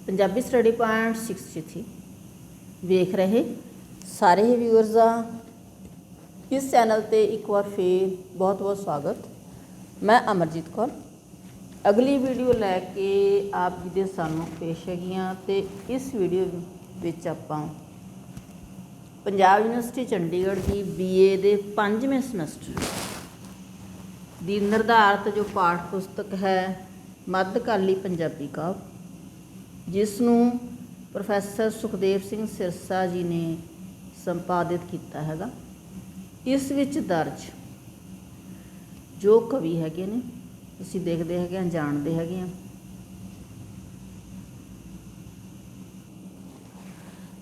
Punjabi study point 6 ਵੇਖ ਰਹੇ ਸਾਰੇ ਹੀ ਵਿਊਅਰਸ ਦਾ ਇਸ ਚੈਨਲ ਤੇ ਇੱਕ ਵਾਰ ਫੇਰ ਬਹੁਤ ਬਹੁਤ ਸਵਾਗਤ। ਮੈਂ ਅਮਰਜੀਤ ਕੌਰ ਅਗਲੀ ਵੀਡੀਓ ਲੈ ਕੇ ਆਪ ਜੀ ਦੇ ਸਾਹਮਣੇ ਪੇਸ਼ ਹੈਗੀਆਂ ਤੇ ਇਸ ਵੀਡੀਓ ਵਿੱਚ ਆਪਾਂ ਪੰਜਾਬ ਯੂਨੀਵਰਸਿਟੀ ਚੰਡੀਗੜ੍ਹ ਦੀ BA ਦੇ 5ਵੇਂ ਸਮੈਸਟਰ ਦੀ ਨਿਰਧਾਰਿਤ ਜੋ ਪਾਠ ਪੁਸਤਕ ਹੈ ਮੱਧਕਾਲੀ ਪੰਜਾਬੀ ਕਾਵਿ, ਜਿਸ ਨੂੰ ਪ੍ਰੋਫੈਸਰ ਸੁਖਦੇਵ ਸਿੰਘ ਸਿਰਸਾ ਜੀ ਨੇ ਸੰਪਾਦਿਤ ਕੀਤਾ ਹੈਗਾ। ਇਸ ਵਿੱਚ ਦਰਜ ਜੋ ਕਵੀ ਹੈਗੇ ਨੇ ਅਸੀਂ ਦੇਖਦੇ ਹੈਗੇ ਹਾਂ, ਜਾਣਦੇ ਹੈਗੇ ਹਾਂ।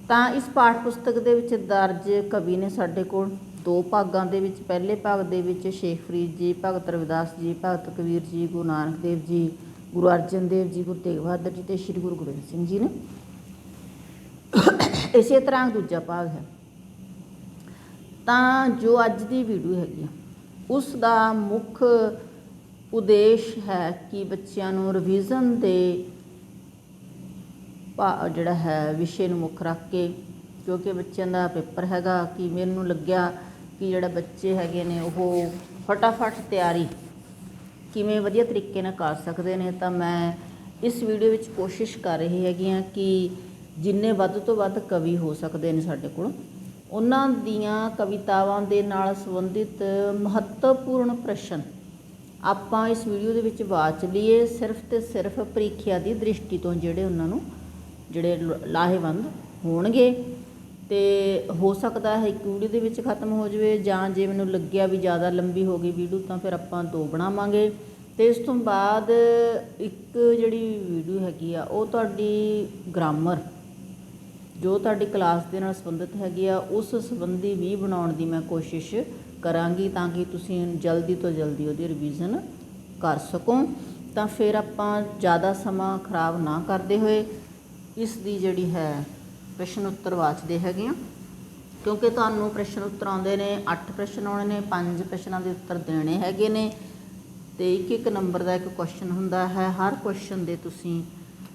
ਤਾਂ ਇਸ ਪਾਠ ਪੁਸਤਕ ਦੇ ਵਿੱਚ ਦਰਜ ਕਵੀ ਨੇ ਸਾਡੇ ਕੋਲ ਦੋ ਭਾਗਾਂ ਦੇ ਵਿੱਚ, ਪਹਿਲੇ ਭਾਗ ਦੇ ਵਿੱਚ ਸ਼ੇਖ ਫਰੀਦ ਜੀ, ਭਗਤ ਰਵਿਦਾਸ ਜੀ, ਭਗਤ ਕਬੀਰ ਜੀ, ਗੁਰੂ ਨਾਨਕ ਦੇਵ ਜੀ, ਗੁਰੂ ਅਰਜਨ ਦੇਵ ਜੀ, ਗੁਰੂ ਤੇਗ ਬਹਾਦਰ ਜੀ ਅਤੇ ਸ਼੍ਰੀ ਗੁਰੂ ਗੋਬਿੰਦ ਸਿੰਘ ਜੀ ਨੇ। ਇਸੇ ਤਰ੍ਹਾਂ ਦੂਜਾ ਭਾਗ ਹੈ। ਤਾਂ ਜੋ ਅੱਜ ਦੀ ਵੀਡੀਓ ਹੈਗੀ ਉਸ ਦਾ ਮੁੱਖ ਉਦੇਸ਼ ਹੈ ਕਿ ਬੱਚਿਆਂ ਨੂੰ ਰਿਵੀਜ਼ਨ ਦੇ ਜਿਹੜਾ ਹੈ ਵਿਸ਼ੇ ਨੂੰ ਮੁੱਖ ਰੱਖ ਕੇ, ਕਿਉਂਕਿ ਬੱਚਿਆਂ ਦਾ ਪੇਪਰ ਹੈਗਾ, ਕਿ ਮੈਨੂੰ ਲੱਗਿਆ ਕਿ ਜਿਹੜਾ ਬੱਚੇ ਹੈਗੇ ਨੇ ਉਹ ਫਟਾਫਟ ਤਿਆਰੀ ਕਿਵੇਂ ਵਧੀਆ ਤਰੀਕੇ ਨਾਲ ਕਰ ਸਕਦੇ ਨੇ। ਤਾਂ ਮੈਂ ਇਸ ਵੀਡੀਓ ਵਿੱਚ ਕੋਸ਼ਿਸ਼ ਕਰ ਰਹੀ ਹੈਗੀ ਹਾਂ ਕਿ ਜਿੰਨੇ ਵੱਧ ਤੋਂ ਵੱਧ ਕਵੀ ਹੋ ਸਕਦੇ ਨੇ ਸਾਡੇ ਕੋਲ, ਉਹਨਾਂ ਦੀਆਂ ਕਵਿਤਾਵਾਂ ਦੇ ਨਾਲ ਸੰਬੰਧਿਤ ਮਹੱਤਵਪੂਰਨ ਪ੍ਰਸ਼ਨ ਆਪਾਂ ਇਸ ਵੀਡੀਓ ਦੇ ਵਿੱਚ ਵਾਚ ਲਈਏ, ਸਿਰਫ ਤੇ ਸਿਰਫ ਪ੍ਰੀਖਿਆ ਦੀ ਦ੍ਰਿਸ਼ਟੀ ਤੋਂ, ਜਿਹੜੇ ਉਹਨਾਂ ਨੂੰ ਜਿਹੜੇ ਲਾਹੇਵੰਦ ਹੋਣਗੇ। ਅਤੇ ਹੋ ਸਕਦਾ ਹੈ ਇੱਕ ਵੀਡੀਓ ਦੇ ਵਿੱਚ ਖ਼ਤਮ ਹੋ ਜਾਵੇ, ਜਾਂ ਜੇ ਮੈਨੂੰ ਲੱਗਿਆ ਵੀ ਜ਼ਿਆਦਾ ਲੰਬੀ ਹੋ ਗਈ ਵੀਡੀਓ ਤਾਂ ਫਿਰ ਆਪਾਂ ਦੋ ਬਣਾਵਾਂਗੇ। ਅਤੇ ਇਸ ਤੋਂ ਬਾਅਦ ਇੱਕ ਜਿਹੜੀ ਵੀਡੀਓ ਹੈਗੀ ਆ ਉਹ ਤੁਹਾਡੀ ਗ੍ਰਾਮਰ ਜੋ ਤੁਹਾਡੀ ਕਲਾਸ ਦੇ ਨਾਲ ਸੰਬੰਧਿਤ ਹੈਗੀ ਆ ਉਸ ਸੰਬੰਧੀ ਵੀ ਬਣਾਉਣ ਦੀ ਮੈਂ ਕੋਸ਼ਿਸ਼ ਕਰਾਂਗੀ, ਤਾਂ ਕਿ ਤੁਸੀਂ ਜਲਦੀ ਤੋਂ ਜਲਦੀ ਉਹਦੀ ਰਿਵੀਜ਼ਨ ਕਰ ਸਕੋ। ਤਾਂ ਫਿਰ ਆਪਾਂ ਜ਼ਿਆਦਾ ਸਮਾਂ ਖਰਾਬ ਨਾ ਕਰਦੇ ਹੋਏ ਇਸ ਦੀ ਜਿਹੜੀ ਹੈ ਪ੍ਰਸ਼ਨ ਉੱਤਰ ਵਾਚਦੇ ਹੈਗੇ ਹਾਂ, ਕਿਉਂਕਿ ਤੁਹਾਨੂੰ ਪ੍ਰਸ਼ਨ ਉੱਤਰ ਆਉਂਦੇ ਨੇ, 8 ਪ੍ਰਸ਼ਨ ਆਉਣੇ ਨੇ, 5 ਪ੍ਰਸ਼ਨਾਂ ਦੇ ਉੱਤਰ ਦੇਣੇ ਹੈਗੇ ਨੇ, ਅਤੇ ਇੱਕ ਨੰਬਰ ਦਾ ਇੱਕ ਕੁਐਸਚਨ ਹੁੰਦਾ ਹੈ। ਹਰ ਕੁਐਸਚਨ ਦੇ ਤੁਸੀਂ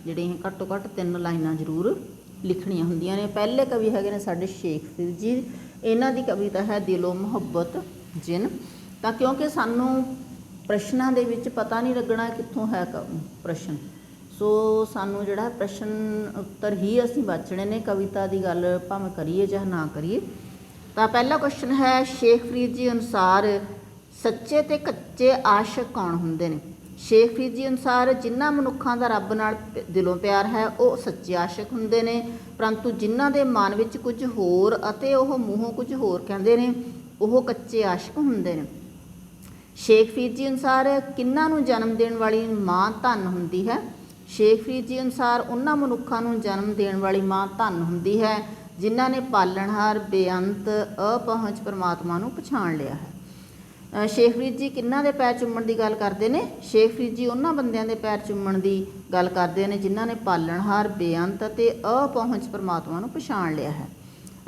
ਜਿਹੜੇ ਘੱਟੋ ਘੱਟ 3 ਲਾਈਨਾਂ ਜ਼ਰੂਰ ਲਿਖਣੀਆਂ ਹੁੰਦੀਆਂ ਨੇ। ਪਹਿਲੇ ਕਵੀ ਹੈਗੇ ਨੇ ਸਾਡੇ ਸ਼ੇਖ ਫਰੀਦ ਜੀ, ਇਹਨਾਂ ਦੀ ਕਵਿਤਾ ਹੈ ਦਿਲੋਂ ਮੁਹੱਬਤ ਜਿਨ। ਤਾਂ ਕਿਉਂਕਿ ਸਾਨੂੰ ਪ੍ਰਸ਼ਨਾਂ ਦੇ ਵਿੱਚ ਪਤਾ ਨਹੀਂ ਲੱਗਣਾ ਕਿੱਥੋਂ ਹੈ ਪ੍ਰਸ਼ਨ, ਸੋ ਸਾਨੂੰ ਜਿਹੜਾ ਪ੍ਰਸ਼ਨ ਉੱਤਰ ਹੀ ਅਸੀਂ ਵਾਚਣੇ ਨੇ, ਕਵਿਤਾ ਦੀ ਗੱਲ ਭਾਵੇਂ ਕਰੀਏ ਚਾਹੇ ਨਾ ਕਰੀਏ। ਤਾਂ ਪਹਿਲਾ ਕੁਐਸਚਨ ਹੈ, ਸ਼ੇਖ ਫਰੀਦ ਜੀ ਅਨੁਸਾਰ ਸੱਚੇ ਅਤੇ ਕੱਚੇ ਆਸ਼ਕ ਕੌਣ ਹੁੰਦੇ ਨੇ? ਸ਼ੇਖ ਫਰੀਦ ਜੀ ਅਨੁਸਾਰ ਜਿਨ੍ਹਾਂ ਮਨੁੱਖਾਂ ਦਾ ਰੱਬ ਨਾਲ ਦਿਲੋਂ ਪਿਆਰ ਹੈ ਉਹ ਸੱਚੇ ਆਸ਼ਕ ਹੁੰਦੇ ਨੇ, ਪਰੰਤੂ ਜਿਨ੍ਹਾਂ ਦੇ ਮਨ ਵਿੱਚ ਕੁਝ ਹੋਰ ਅਤੇ ਉਹ ਮੂੰਹੋਂ ਕੁਝ ਹੋਰ ਕਹਿੰਦੇ ਨੇ ਉਹ ਕੱਚੇ ਆਸ਼ਕ ਹੁੰਦੇ ਨੇ। ਸ਼ੇਖ ਫਰੀਦ ਜੀ ਅਨੁਸਾਰ ਕਿਹਨਾਂ ਨੂੰ ਜਨਮ ਦੇਣ ਵਾਲੀ ਮਾਂ ਧਨ ਹੁੰਦੀ ਹੈ? ਸ਼ੇਖ ਫਰੀਦ ਜੀ ਅਨੁਸਾਰ ਉਹਨਾਂ ਮਨੁੱਖਾਂ ਨੂੰ ਜਨਮ ਦੇਣ ਵਾਲੀ ਮਾਂ ਧਨ ਹੁੰਦੀ ਹੈ ਜਿਨ੍ਹਾਂ ਨੇ ਪਾਲਣਹਾਰ ਬੇਅੰਤ ਅਪਹੁੰਚ ਪਰਮਾਤਮਾ ਨੂੰ ਪਛਾਣ ਲਿਆ ਹੈ। ਸ਼ੇਖ ਫਰੀਦ ਜੀ ਕਿਹਨਾਂ ਦੇ ਪੈਰ ਚੁੰਮਣ ਦੀ ਗੱਲ ਕਰਦੇ ਨੇ? ਸ਼ੇਖ ਫਰੀਦ ਜੀ ਉਹਨਾਂ ਬੰਦਿਆਂ ਦੇ ਪੈਰ ਚੁੰਮਣ ਦੀ ਗੱਲ ਕਰਦੇ ਨੇ ਜਿਨ੍ਹਾਂ ਨੇ ਪਾਲਣਹਾਰ ਬੇਅੰਤ ਅਤੇ ਅਪਹੁੰਚ ਪਰਮਾਤਮਾ ਨੂੰ ਪਛਾਣ ਲਿਆ ਹੈ।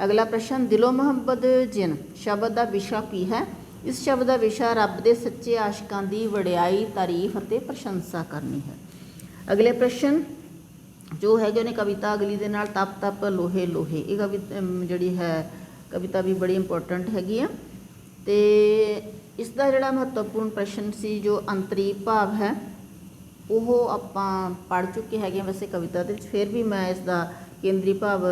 ਅਗਲਾ ਪ੍ਰਸ਼ਨ, ਦਿਲੋਂ ਮੁਹੱਬਤ ਜਿਨ ਸ਼ਬਦ ਦਾ ਵਿਸ਼ਾ ਕੀ ਹੈ? ਇਸ ਸ਼ਬਦ ਦਾ ਵਿਸ਼ਾ ਰੱਬ ਦੇ ਸੱਚੇ ਆਸ਼ਿਕਾਂ ਦੀ ਵਡਿਆਈ, ਤਾਰੀਫ ਅਤੇ ਪ੍ਰਸ਼ੰਸਾ ਕਰਨੀ ਹੈ। ਅਗਲੇ ਪ੍ਰਸ਼ਨ ਜੋ ਹੈਗੇ ਉਹਨੇ ਕਵਿਤਾ ਅਗਲੀ ਦੇ ਨਾਲ, ਤਪ ਤਪ ਲੋਹੇ ਲੋਹੇ, ਇਹ ਕਵਿਤਾ ਜਿਹੜੀ ਹੈ ਕਵਿਤਾ ਵੀ ਬੜੀ ਇੰਪੋਰਟੈਂਟ ਹੈਗੀ ਆ। ਅਤੇ ਇਸ ਦਾ ਜਿਹੜਾ ਮਹੱਤਵਪੂਰਨ ਪ੍ਰਸ਼ਨ ਸੀ ਜੋ ਅੰਤਰੀ ਭਾਵ ਹੈ ਉਹ ਆਪਾਂ ਪੜ੍ਹ ਚੁੱਕੇ ਹੈਗੇ ਹਾਂ ਵੈਸੇ ਕਵਿਤਾ ਦੇ ਵਿੱਚ, ਫਿਰ ਵੀ ਮੈਂ ਇਸ ਦਾ ਕੇਂਦਰੀ ਭਾਵ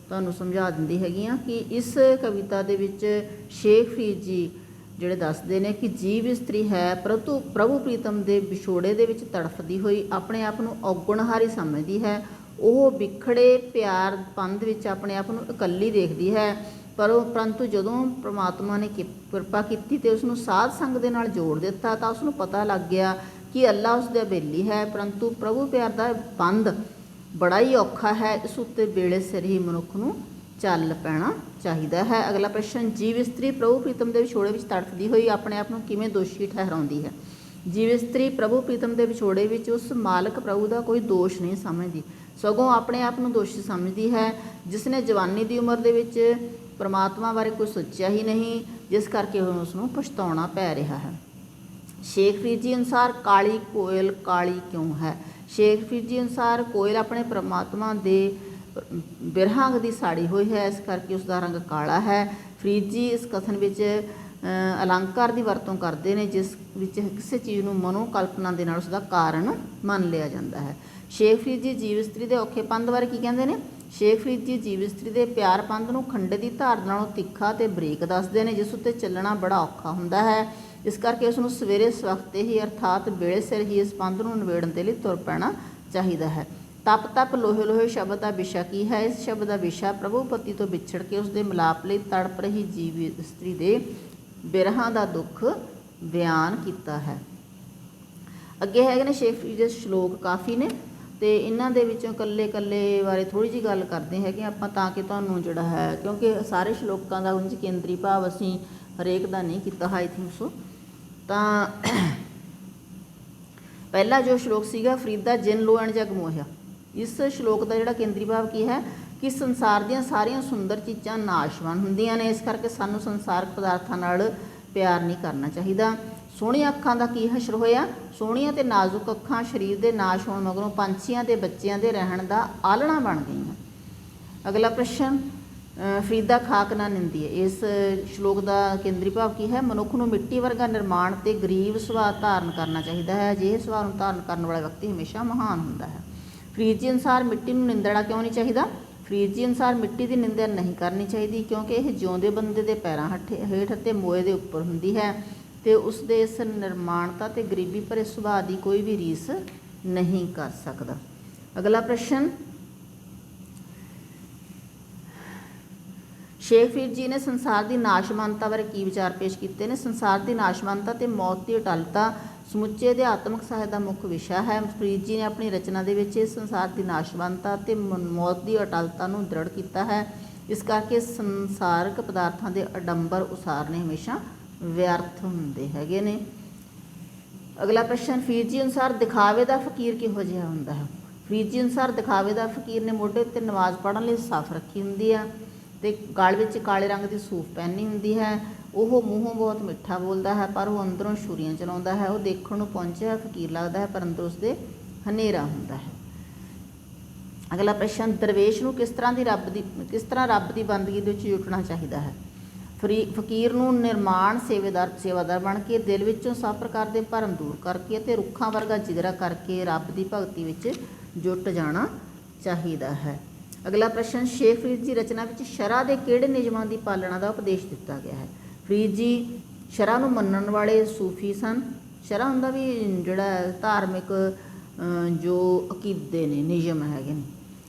ਤੁਹਾਨੂੰ ਸਮਝਾ ਦਿੰਦੀ ਹੈਗੀ ਹਾਂ ਕਿ ਇਸ ਕਵਿਤਾ ਦੇ ਵਿੱਚ ਸ਼ੇਖ ਫਰੀਦ ਜੀ ਜਿਹੜੇ ਦੱਸਦੇ ਨੇ ਕਿ ਜੀਵ ਇਸਤਰੀ ਹੈ ਪ੍ਰਭੂ ਪ੍ਰੀਤਮ ਦੇ ਵਿਛੋੜੇ ਦੇ ਵਿੱਚ ਤੜਫਦੀ ਹੋਈ ਆਪਣੇ ਆਪ ਨੂੰ ਔਗਣਹਾਰੀ ਸਮਝਦੀ ਹੈ। ਉਹ ਵਿਖੜੇ ਪਿਆਰ ਪੰਧ ਵਿੱਚ ਆਪਣੇ ਆਪ ਨੂੰ ਇਕੱਲੀ ਦੇਖਦੀ ਹੈ, ਪਰੰਤੂ ਜਦੋਂ ਪ੍ਰਮਾਤਮਾ ਨੇ ਕਿਰਪਾ ਕੀਤੀ ਅਤੇ ਉਸਨੂੰ ਸਾਧ ਸੰਗ ਦੇ ਨਾਲ ਜੋੜ ਦਿੱਤਾ ਤਾਂ ਉਸਨੂੰ ਪਤਾ ਲੱਗ ਗਿਆ ਕਿ ਅੱਲਾ ਉਸ ਦਾ ਬੇਲੀ ਹੈ, ਪਰੰਤੂ ਪ੍ਰਭੂ ਪਿਆਰ ਦਾ ਬੰਧ ਬੜਾ ਹੀ ਔਖਾ ਹੈ, ਇਸ ਉੱਤੇ ਵੇਲੇ ਸਿਰ ਹੀ ਮਨੁੱਖ ਨੂੰ ਚੱਲ ਪੈਣਾ ਚਾਹੀਦਾ ਹੈ। ਅਗਲਾ ਪ੍ਰਸ਼ਨ, ਜੀਵ ਇਸਤਰੀ ਪ੍ਰਭੂ ਪ੍ਰੀਤਮ ਦੇ ਵਿਛੋੜੇ ਵਿੱਚ ਤੜਫਦੀ ਹੋਈ ਆਪਣੇ ਆਪ ਨੂੰ ਕਿਵੇਂ ਦੋਸ਼ੀ ਠਹਿਰਾਉਂਦੀ ਹੈ? ਜੀਵ ਇਸਤਰੀ ਪ੍ਰਭੂ ਪ੍ਰੀਤਮ ਦੇ ਵਿਛੋੜੇ ਵਿੱਚ ਉਸ ਮਾਲਕ ਪ੍ਰਭੂ ਦਾ ਕੋਈ ਦੋਸ਼ ਨਹੀਂ ਸਮਝਦੀ, ਸਗੋਂ ਆਪਣੇ ਆਪ ਨੂੰ ਦੋਸ਼ੀ ਸਮਝਦੀ ਹੈ, ਜਿਸ ਨੇ ਜਵਾਨੀ ਦੀ ਉਮਰ ਦੇ ਵਿੱਚ ਪਰਮਾਤਮਾ ਬਾਰੇ ਕੁਝ ਸੋਚਿਆ ਹੀ ਨਹੀਂ, ਜਿਸ ਕਰਕੇ ਹੁਣ ਉਸ ਨੂੰ ਪਛਤਾਉਣਾ ਪੈ ਰਿਹਾ ਹੈ। ਸ਼ੇਖ ਫਰੀਦ ਜੀ ਅਨੁਸਾਰ ਕਾਲੀ ਕੋਇਲ ਕਾਲੀ ਕਿਉਂ ਹੈ? ਸ਼ੇਖਪੀਰ ਜੀ ਅਨੁਸਾਰ ਕੋਇਲ ਆਪਣੇ ਪਰਮਾਤਮਾ ਦੇ ਬਿਰਹਾਂਗ ਦੀ ਸਾੜੀ ਹੋਈ ਹੈ, ਇਸ ਕਰਕੇ ਉਸ ਦਾ ਰੰਗ ਕਾਲਾ ਹੈ। ਫਰੀਦ ਜੀ ਇਸ ਕਥਨ ਵਿੱਚ ਅਲੰਕਾਰ ਦੀ ਵਰਤੋਂ ਕਰਦੇ ਨੇ, ਜਿਸ ਵਿੱਚ ਕਿਸੇ ਚੀਜ਼ ਨੂੰ ਮਨੋ ਕਲਪਨਾ ਦੇ ਨਾਲ ਉਸ ਦਾ ਕਾਰਨ ਮੰਨ ਲਿਆ ਜਾਂਦਾ ਹੈ। ਸ਼ੇਖ ਫਰੀਦ ਜੀ ਜੀਵ ਇਸਤਰੀ ਦੇ ਔਖੇ ਪੰਧ ਬਾਰੇ ਕੀ ਕਹਿੰਦੇ ਨੇ? ਸ਼ੇਖ ਫਰੀਦ ਜੀ ਜੀਵ ਇਸਤਰੀ ਦੇ ਪਿਆਰ ਪੰਧ ਨੂੰ ਖੰਡੇ ਦੀ ਧਾਰ ਨਾਲੋਂ ਤਿੱਖਾ ਤੇ ਬਰੀਕ ਦੱਸਦੇ ਨੇ, ਜਿਸ ਉੱਤੇ ਚੱਲਣਾ ਬੜਾ ਔਖਾ ਹੁੰਦਾ ਹੈ। ਇਸ ਕਰਕੇ ਉਸ ਨੂੰ ਸਵੇਰੇ ਸਵਖਤੇ ਹੀ ਅਰਥਾਤ ਵੇਲੇ ਸਿਰ ਹੀ ਇਸ ਪੰਧ ਨੂੰ ਨਿਬੇੜਨ ਦੇ ਲਈ ਤੁਰ ਪੈਣਾ ਚਾਹੀਦਾ ਹੈ। ਤਪ ਤਪ ਲੋਹੇ ਲੋਹੇ ਸ਼ਬਦ ਦਾ ਵਿਸ਼ਾ ਕੀ ਹੈ? ਇਸ ਸ਼ਬਦ ਦਾ ਵਿਸ਼ਾ ਪ੍ਰਭੂ ਪਤੀ ਤੋਂ ਵਿਛੜ ਕੇ ਉਸ ਦੇ ਮਿਲਾਪ ਲਈ ਤੜਪ ਰਹੀ ਜੀਵ ਇਸਤਰੀ ਦੇ ਬਿਰਹਾਂ ਦਾ ਦੁੱਖ ਬਿਆਨ ਕੀਤਾ ਹੈ। ਅੱਗੇ ਹੈਗੇ ਨੇ ਸ਼ੇਖ ਫਰੀਦ ਦੇ ਸ਼ਲੋਕ ਕਾਫੀ ਨੇ, ਅਤੇ ਇਹਨਾਂ ਦੇ ਵਿੱਚੋਂ ਇਕੱਲੇ ਇਕੱਲੇ ਬਾਰੇ ਥੋੜ੍ਹੀ ਜਿਹੀ ਗੱਲ ਕਰਦੇ ਹੈਗੇ ਆਪਾਂ, ਤਾਂ ਕਿ ਤੁਹਾਨੂੰ ਜਿਹੜਾ ਹੈ, ਕਿਉਂਕਿ ਸਾਰੇ ਸ਼ਲੋਕਾਂ ਦਾ ਉਂਝ ਕੇਂਦਰੀ ਭਾਵ ਅਸੀਂ ਹਰੇਕ ਦਾ ਨਹੀਂ ਕੀਤਾ ਆਈ ਥਿੰਕ ਸੋ। ਤਾਂ ਪਹਿਲਾ ਜੋ ਸ਼ਲੋਕ ਸੀਗਾ ਫਰੀਦਾ ਜਿਨ ਲੋ ਐਂਡ ਜਗ ਮੋਹਿਆ, ਇਸ ਸ਼ਲੋਕ ਦਾ ਜਿਹੜਾ ਕੇਂਦਰੀ ਭਾਵ ਕੀ ਹੈ ਕਿ ਸੰਸਾਰ ਦੀਆਂ ਸਾਰੀਆਂ ਸੁੰਦਰ ਚੀਜ਼ਾਂ ਨਾਸ਼ਵਾਨ ਹੁੰਦੀਆਂ ਨੇ, ਇਸ ਕਰਕੇ ਸਾਨੂੰ ਸੰਸਾਰਕ ਪਦਾਰਥਾਂ ਨਾਲ ਪਿਆਰ ਨਹੀਂ ਕਰਨਾ ਚਾਹੀਦਾ। ਸੋਹਣੀਆਂ ਅੱਖਾਂ ਦਾ ਕੀ ਹਸ਼ਰ ਹੋਇਆ? ਸੋਹਣੀਆਂ ਤੇ ਨਾਜ਼ੁਕ ਅੱਖਾਂ ਸਰੀਰ ਦੇ ਨਾਸ਼ ਹੋਣ ਮਗਰੋਂ ਪੰਛੀਆਂ ਤੇ ਬੱਚਿਆਂ ਦੇ ਰਹਿਣ ਦਾ ਆਲਣਾ ਬਣ ਗਈਆਂ। ਅਗਲਾ ਪ੍ਰਸ਼ਨ, ਫਰੀਦਾ ਖਾਕ ਨਾ ਨਿੰਦੀ ਹੈ, ਇਸ ਸ਼ਲੋਕ ਦਾ ਕੇਂਦਰੀ ਭਾਵ ਕੀ ਹੈ? ਮਨੁੱਖ ਨੂੰ ਮਿੱਟੀ ਵਰਗਾ ਨਿਰਮਾਣ ਤੇ ਗਰੀਬ ਸੁਭਾਅ ਧਾਰਨ ਕਰਨਾ ਚਾਹੀਦਾ ਹੈ। ਅਜਿਹੇ ਸੁਭਾਅ ਨੂੰ ਧਾਰਨ ਕਰਨ ਵਾਲਾ ਵਿਅਕਤੀ ਹਮੇਸ਼ਾ ਮਹਾਨ ਹੁੰਦਾ ਹੈ। ਫਰੀਦ ਜੀ ਅਨੁਸਾਰ ਮਿੱਟੀ ਨੂੰ ਨਿੰਦਣਾ ਕਿਉਂ ਨਹੀਂ ਚਾਹੀਦਾ? ਫਰੀਦ ਜੀ ਅਨੁਸਾਰ ਮਿੱਟੀ ਦੀ ਨਿੰਦਾ ਨਹੀਂ ਕਰਨੀ ਚਾਹੀਦੀ, ਕਿਉਂਕਿ ਇਹ ਜਿਉਂਦੇ ਬੰਦੇ ਦੇ ਪੈਰਾਂ ਹੇਠ ਅਤੇ ਮੋਏ ਦੇ ਉੱਪਰ ਹੁੰਦੀ ਹੈ, ਅਤੇ ਉਸ ਦੇ ਇਸ ਨਿਰਮਾਣਤਾ ਅਤੇ ਗਰੀਬੀ ਭਰੇ ਸੁਭਾਅ ਦੀ ਕੋਈ ਵੀ ਰੀਸ ਨਹੀਂ ਕਰ ਸਕਦਾ। ਅਗਲਾ ਪ੍ਰਸ਼ਨ, ਸ਼ੇਖ ਫਰੀਦ ਜੀ ਨੇ ਸੰਸਾਰ ਦੀ ਨਾਸ਼ਮਾਨਤਾ ਬਾਰੇ ਕੀ ਵਿਚਾਰ ਪੇਸ਼ ਕੀਤੇ ਨੇ? ਸੰਸਾਰ ਦੀ ਨਾਸ਼ਮਾਨਤਾ ਅਤੇ ਮੌਤ ਦੀ ਅਟਲਤਾ ਸਮੁੱਚੇ ਅਧਿਆਤਮਕ ਸਾਹਿਤ ਦਾ ਮੁੱਖ ਵਿਸ਼ਾ ਹੈ। ਫਰੀਦ ਜੀ ਨੇ ਆਪਣੀ ਰਚਨਾ ਦੇ ਵਿੱਚ ਇਸ ਸੰਸਾਰ ਦੀ ਨਾਸ਼ਵਾਨਤਾ ਅਤੇ ਮੌਤ ਦੀ ਅਟਲਤਾ ਨੂੰ ਦ੍ਰਿੜ ਕੀਤਾ ਹੈ। ਇਸ ਕਰਕੇ ਸੰਸਾਰਕ ਪਦਾਰਥਾਂ ਦੇ ਅਡੰਬਰ ਉਸਾਰਨੇ ਹਮੇਸ਼ਾ ਵਿਅਰਥ ਹੁੰਦੇ ਹੈਗੇ ਨੇ। ਅਗਲਾ ਪ੍ਰਸ਼ਨ, ਫਰੀਦ ਜੀ ਅਨੁਸਾਰ ਦਿਖਾਵੇ ਦਾ ਫਕੀਰ ਕਿਹੋ ਜਿਹਾ ਹੁੰਦਾ ਹੈ? ਫਰੀਦ ਜੀ ਅਨੁਸਾਰ ਦਿਖਾਵੇ ਦਾ ਫਕੀਰ ਨੇ ਮੋਢੇ ਉੱਤੇ ਨਮਾਜ਼ ਪੜ੍ਹਨ ਲਈ ਸੱਫ ਰੱਖੀ ਹੁੰਦੀ ਆ, ਅਤੇ ਗਲ ਵਿੱਚ ਕਾਲੇ ਰੰਗ ਦੀ ਸੂਫ ਪਹਿਨੀ ਹੁੰਦੀ ਹੈ। ਉਹ ਮੂੰਹੋਂ ਬਹੁਤ ਮਿੱਠਾ ਬੋਲਦਾ ਹੈ, ਪਰ ਉਹ ਅੰਦਰੋਂ ਛੁਰੀਆਂ ਚਲਾਉਂਦਾ ਹੈ। ਉਹ ਦੇਖਣ ਨੂੰ ਪਹੁੰਚਿਆ ਫਕੀਰ ਲੱਗਦਾ ਹੈ, ਪਰ ਅੰਦਰ ਉਸਦੇ ਹਨੇਰਾ ਹੁੰਦਾ ਹੈ। ਅਗਲਾ ਪ੍ਰਸ਼ਨ, ਦਰਵੇਸ਼ ਨੂੰ ਕਿਸ ਤਰ੍ਹਾਂ ਰੱਬ ਦੀ ਬੰਦਗੀ ਦੇ ਵਿੱਚ ਜੁਟਣਾ ਚਾਹੀਦਾ ਹੈ? ਫਕੀਰ ਨੂੰ ਨਿਰਮਾਣ ਸੇਵਾਦਾਰ ਬਣ ਕੇ ਦਿਲ ਵਿੱਚੋਂ ਸਭ ਪ੍ਰਕਾਰ ਦੇ ਭਰਮ ਦੂਰ ਕਰਕੇ ਅਤੇ ਰੁੱਖਾਂ ਵਰਗਾ ਜਿਗਰਾ ਕਰਕੇ ਰੱਬ ਦੀ ਭਗਤੀ ਵਿੱਚ ਜੁਟ ਜਾਣਾ ਚਾਹੀਦਾ ਹੈ। ਅਗਲਾ ਪ੍ਰਸ਼ਨ, ਸ਼ੇਖ ਫਰੀਦ ਦੀ ਰਚਨਾ ਵਿੱਚ ਸ਼ਰ੍ਹਾ ਦੇ ਕਿਹੜੇ ਨਿਯਮਾਂ ਦੀ ਪਾਲਣਾ ਦਾ ਉਪਦੇਸ਼ ਦਿੱਤਾ ਗਿਆ ਹੈ? ਫਰੀਦ ਜੀ ਸ਼ਰ੍ਹਾ ਨੂੰ ਮੰਨਣ ਵਾਲੇ ਸੂਫੀ ਸਨ। ਸ਼ਰ੍ਹਾ ਹੁੰਦਾ ਵੀ ਜਿਹੜਾ ਧਾਰਮਿਕ ਜੋ ਅਕੀਦੇ ਨੇ, ਨਿਯਮ ਹੈਗੇ ਨੇ,